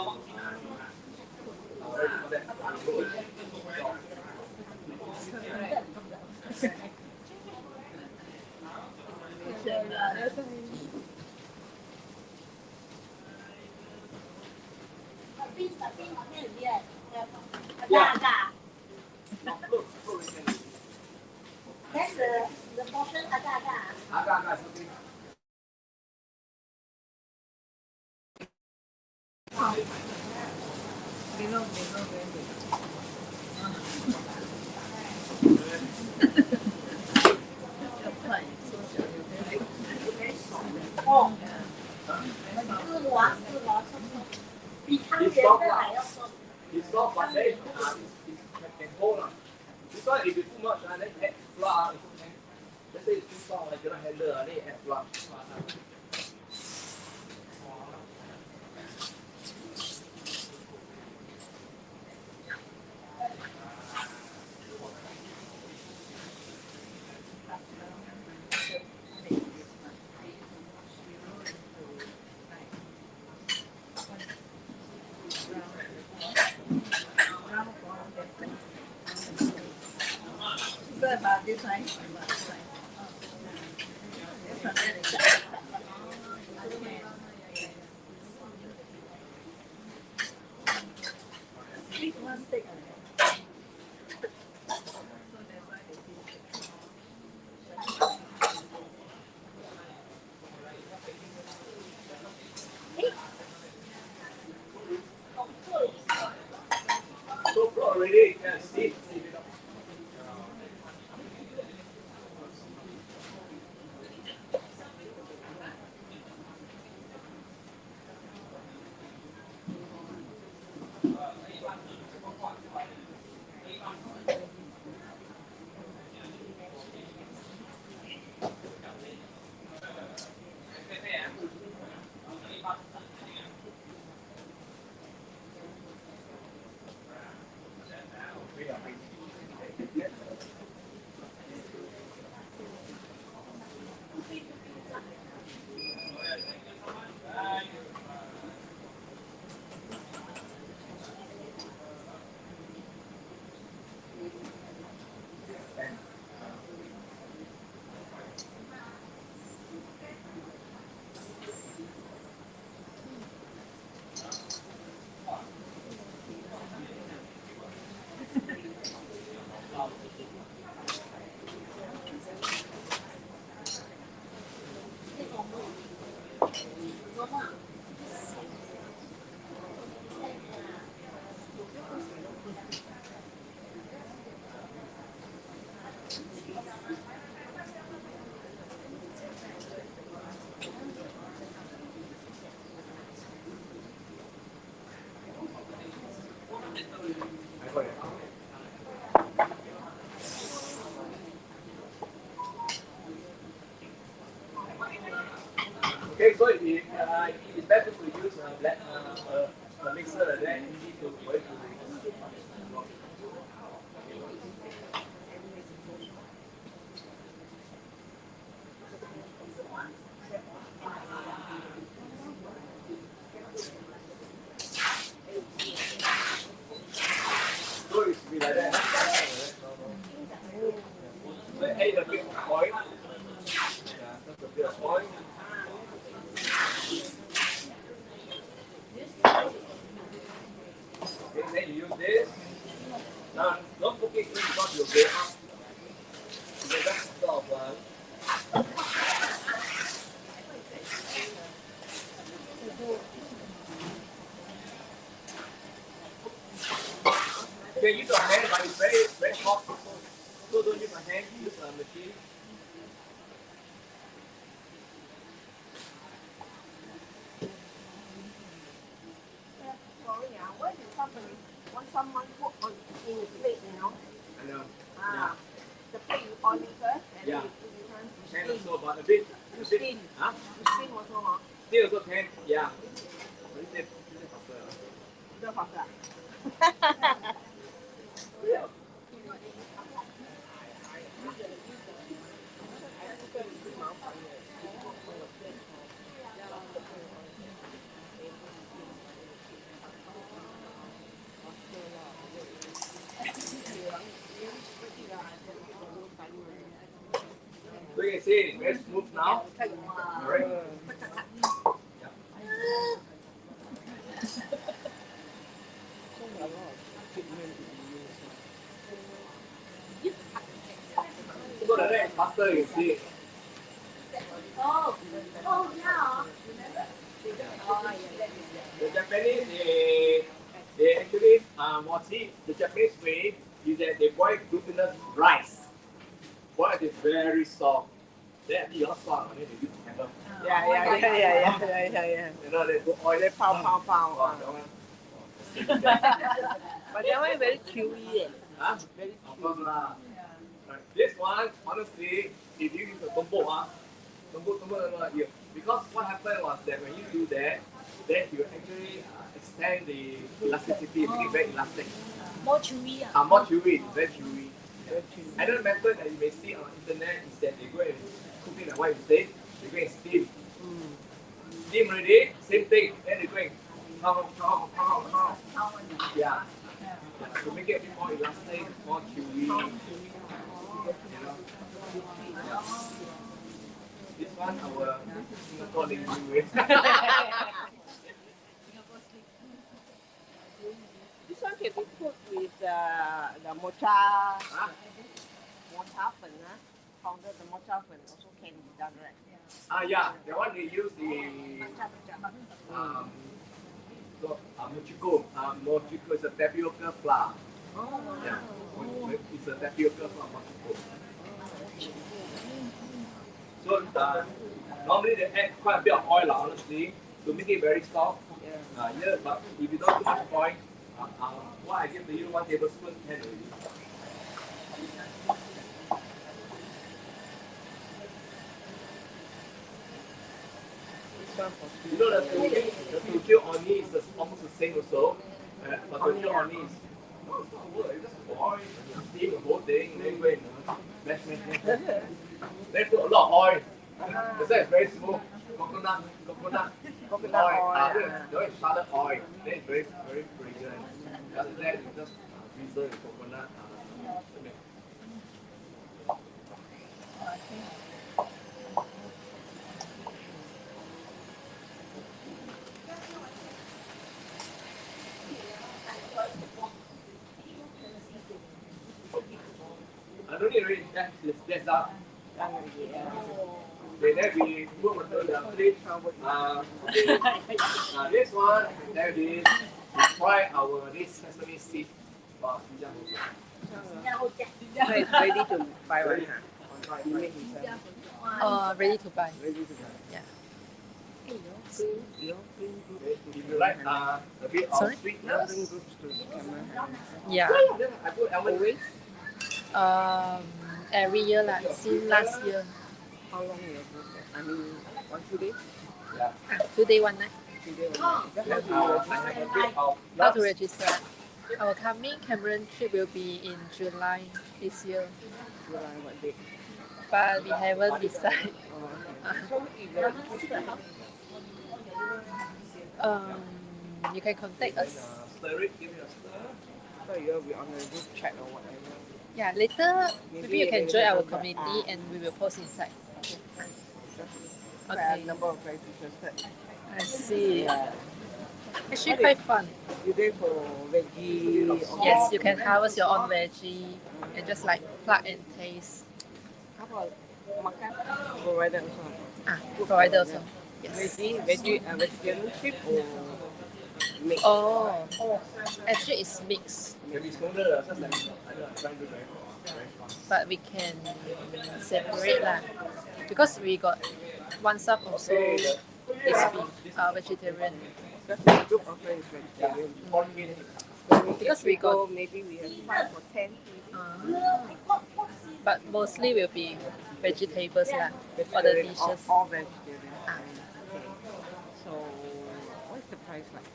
agak-agak. That's the portion agak-agak.
Agak-agak something.
Oh, 是我，比汤圆的还要松。
It's soft, but then it can hold on. This one, if you too much, then add flour. Let's say it's too soft, I cannot handle, then you add flour.
About this one.
So bro, already, you can see it up. I got it. Okay, so it's better to use a mixer than easy to for it to. So it should be like that. So add a bit of oil. Yeah, just a bit of oil. Okay, then you use this. Now don't cook it in because you'll get up. You get that sort of you can use your hand, but it's very hot. So don't use your hand, use a machine.
Sorry, why do somebody want someone put on in the plate, you know?
I know.
The plate you on it first, and
Yeah.
then you turn to
And
steam.
also, but a bit.
To steam.
Huh?
To steam also, huh?
Still also can. Yeah. But it's faster.
比较划算。
Yeah. So you can see it's very smooth now. Alright. So the next faster you see.
Oh, yeah.
The Japanese they actually mochi. The Japanese way is that they boil glutinous rice. Boil it very soft. Then you also soft and then they use hammer.
Yeah.
You know they put oil.
They pow.
Oh, that one.
But that one very chewy.
Huh?
Very
Of course lah. Right. This one, honestly, if you use a tumbuk, because what happened was that when you do that, then you actually extend the elasticity, make it very elastic.
More chewy.
More chewy, very chewy. Another method that you may see on the internet is that they go and cook it like what you say, they go and steam. Steam already, same thing, then they go and pound. Yeah. To make it a bit more elastic, more chewy. You know. This one our Singapore link with.
This one can be put with the mocha fen, powder the mocha fen also can be done, right?
Yeah, the one they use the mochiko is a tapioca flour. Yeah, it's a tapioca flour mochiko. So normally they add quite a bit of oil, honestly, to make it very soft. Yeah, but if you don't too much oil, what I give to you, 1 tablespoon, can already. You know the Tokyo oni is almost the same also. But Tokyo oni is not work, it's just oil, steam the whole thing, then go and mash. Then put a lot of oil. That's why it's very smooth. Coconut oil. There is shallot oil. Then it's very fragrant. After that, you just drizzle the coconut. I don't need really that's done. Okay, then we move on to the fridge. This one, there it is. We fry this sesame seed. Wow,
So it's ready to buy one,
Ready to buy.
Ready to buy.
Yeah.
Your bring
Okay,
groups
if
to
you like
camera.
a bit of
Sorry?
Your
sweetness,
bring groups to camera.
Yeah.
then I put almond.
Always.
Every year lah, since last year.
How long you group? I mean, 1-2 days.
Yeah.
2 day 1 night.
2 days. How
Then
do you
I
register?
have a bit of
How to
nuts.
register? Our coming Cameron trip will be in July this year,
July what date?
but we haven't decided.
Oh, okay. So if you register,
Um, you can contact
Then
us.
stir it, give it a stir.
so you'll be on a group chat or whatever.
Yeah, later maybe you can join our
later
community and we will post inside.
There
Okay.
are number of friends interested.
I see.
Yeah.
Actually quite fun.
You there for veggie? Or
Yes, you can harvest your own veggie and just like pluck and taste.
How about makan? Provided also.
Provided also. Yes.
Vegetarian strip or mix?
Oh, actually it's mixed,
Maybe sooner, just like I don't know, I'm trying to do very fast.
but we can separate lah. Because we got one sub also is vegetarian.
Just a group of friends vegetarian.
Because we got
maybe we have 5 or 10.
but mostly will be vegetables lah for the
Vegetarian,
dishes.
all vegetarian.
Ah.
Okay. So what's the price like?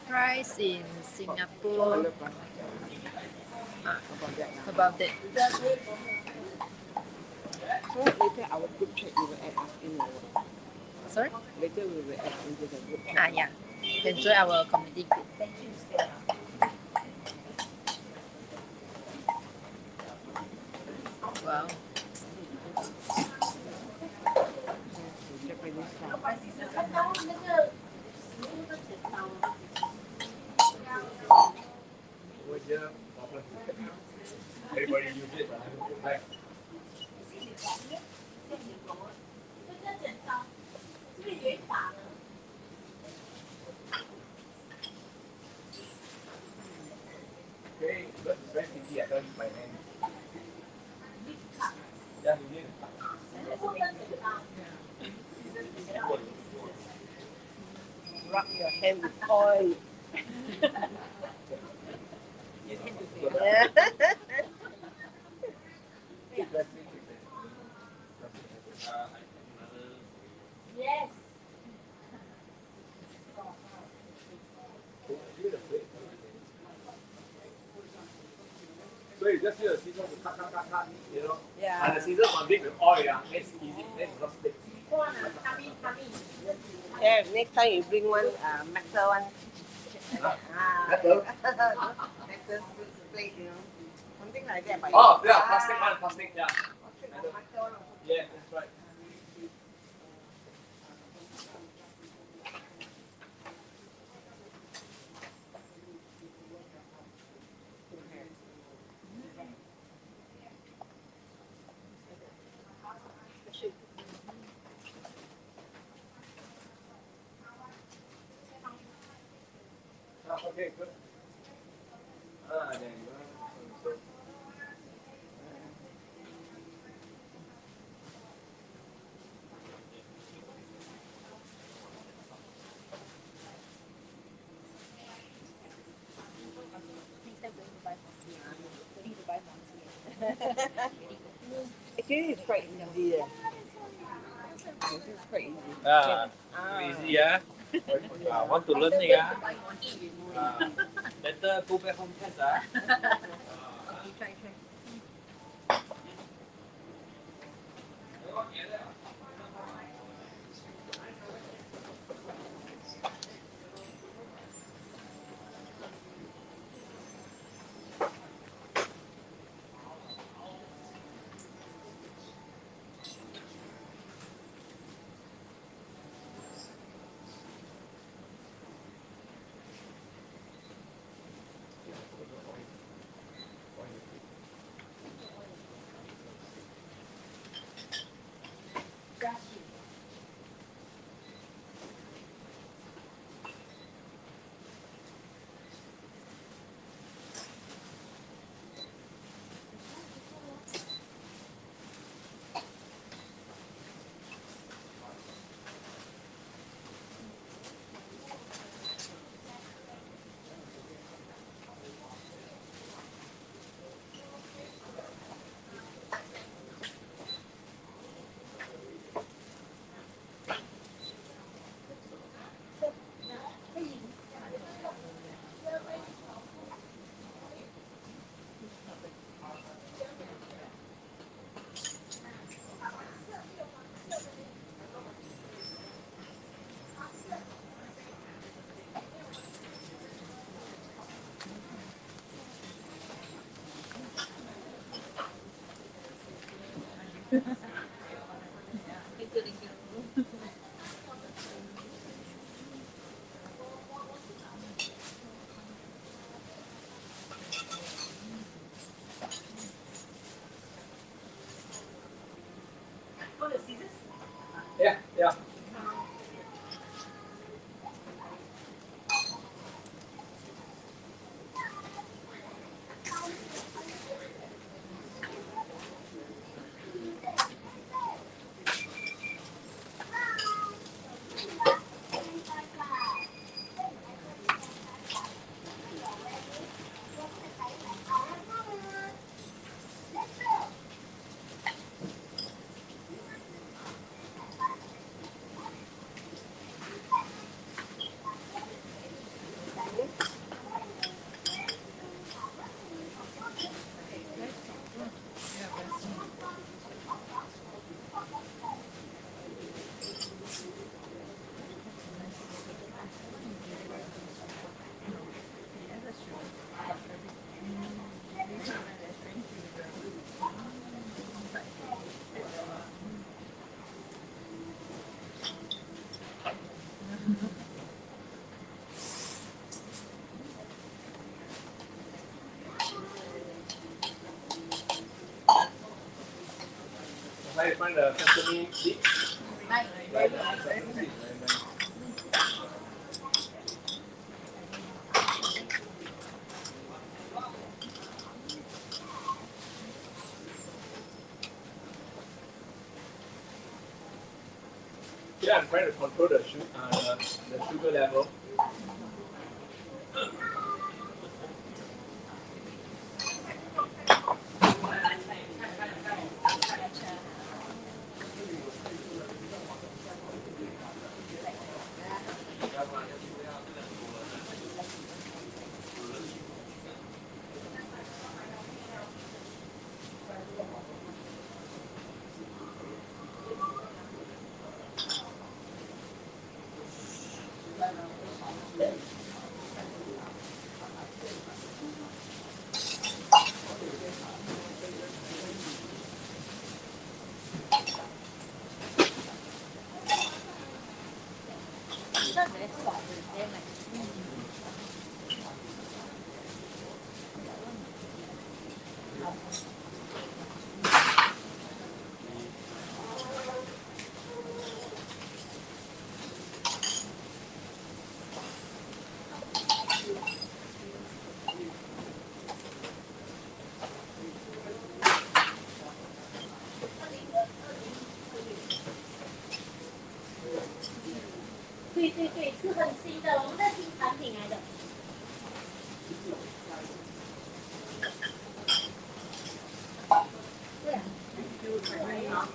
Price in Singapore
200 plus. About that now.
about that.
So later our group chat you will add us in or what?
Sorry?
Later we will add into the group chat.
Yeah. You can join our community group. Wow.
Japanese style.
看到那个食物的剪刀。
Over here, everybody use it, right?
这个剪刀是不是有一把呢？
Okay, but it's very easy, I don't use my hand. Yeah, you need to
这是个剪刀。
Rub your hand with oil.
Yes。
So you just use a scissors to cut, you know.
Yeah.
And the scissors must make with oil, yeah. Makes it easy, then it's not stick.
哇，tummy tummy。
Yeah, next time you bring one metal one.
Metal?
Metal plate, you know. Something like that. But
Oh, yeah, plastic, yeah.
Metal one.
Yeah, that's right. Okay, good. There you go. So,
Actually, it's quite easy. It's quite easy.
Easy yeah. Want to learn yeah. Later go back home test
Try.
Thank you.
For the scissors?
Yeah, yeah. How you find the sesame seeds? Like the sesame seeds, very nice. Yeah, I'm trying to control the sugar level.
Just very soft. Very nice.
对对对，是很新的，我们的新产品来的。对啊。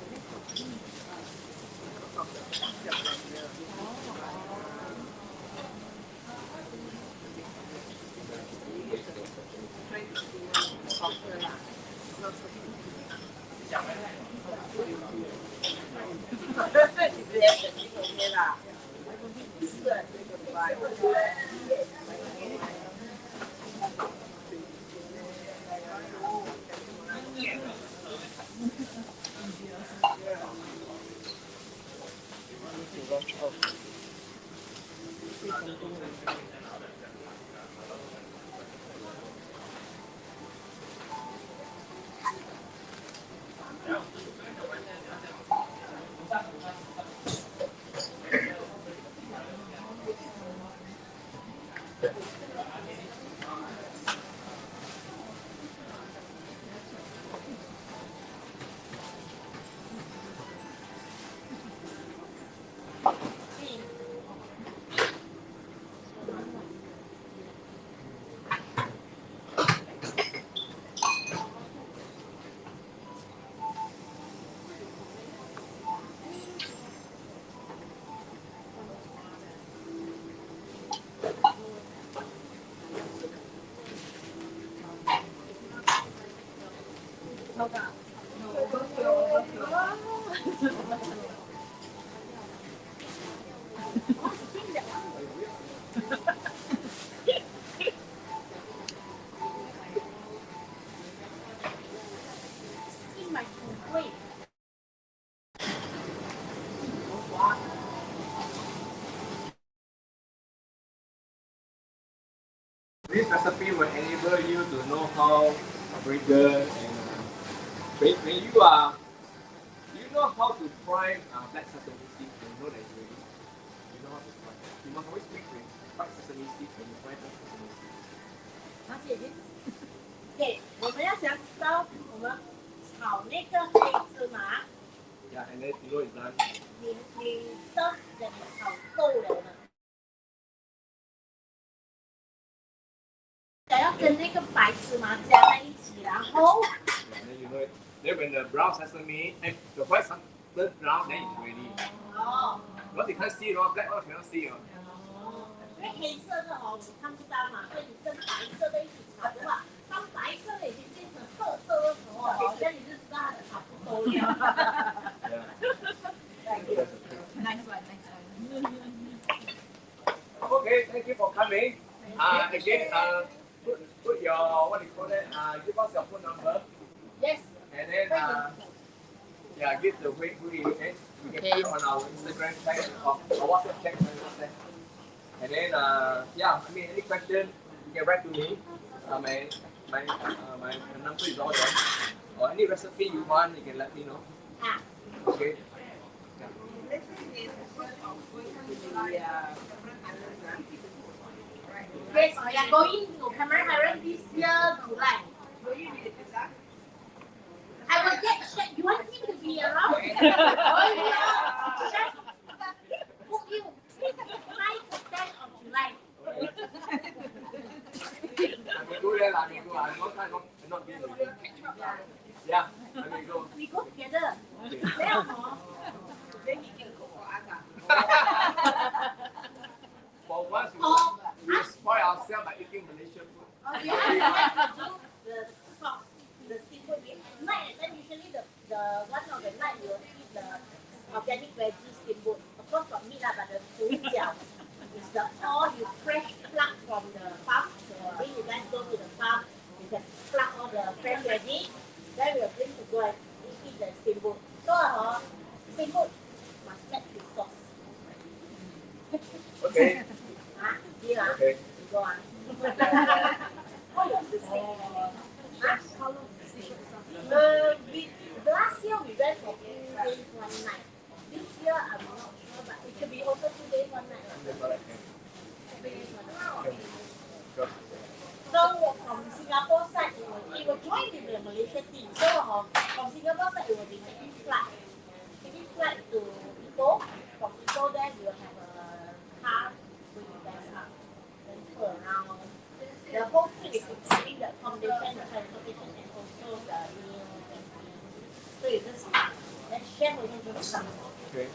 This recipe will enable you to know how paprika and when you are you know how to fry black sesame seeds, you know that it's ready. You know how to fry. You must always mix with white sesame seeds when you fry black sesame seeds.
而且已经，OK，我们要想知道我们炒那个黑芝麻，
Yeah, and then you know it's done.
你的人炒够了呢，还要跟那个白芝麻加在一起，然后
Yeah, then you know it. Then when the brown sesame, the white turn brown, then it's ready.
哦，
Because you can't see it, black one cannot see it.
因为黑色的哦，我看不到嘛，所以你跟白色的一起炒的话，当白色的已经变成褐色的时候，好像你就知道它差不多了。
Yeah.
Thank
So
you.
that's the trick.
Nice one.
Okay, thank you for coming. Again, put your what do you call that? Give us your phone number,
Yes.
and then yeah, give the weight who you can. We can put it on our Instagram tag or WhatsApp tag. And then yeah, I mean any question you can write to me. My number is all there. Or any recipe you want, you can let me know.
Ah.
Okay.
Yes, we are going to Cameron Highland this year, July. I will get chef. You want him to be around? Oh yeah. Chef, book you 9 to 10 of July.
I may go there, I may go. I'm not being yeah, I may go.
We go together.
Okay.
Then
For once,
Oh,
we spoil ourselves by eating Malaysian food.
oh yeah, we have to do the sauce, the seafood. Night and then usually the one of the night we will eat the organic veggie steamboat. Of course got meat lah, but the 猪脚 is the all you fresh pluck from the farm. So when you guys go to the farm, you can pluck all the fresh veggie. Then we will bring to go and eat the steamboat. So steamboat must match with sauce.
Okay.
Ah, deal ah.
Okay.
You go ah. How long is it? How long is it? Last year we went for 2 days, 1 night. This year I'm not sure, but it could be also 2 days, 1 night. 2 days, 1 night.
Go.
So from Singapore side, it will join with the Malaysia team. So from Singapore side, it will be taking flight to Ipoh. From Ipoh, then we will have a car bring you guys up, then tour around. The whole trip is including the accommodation, the transportation, and also the meal and things. So you just then chef also just come.
Okay.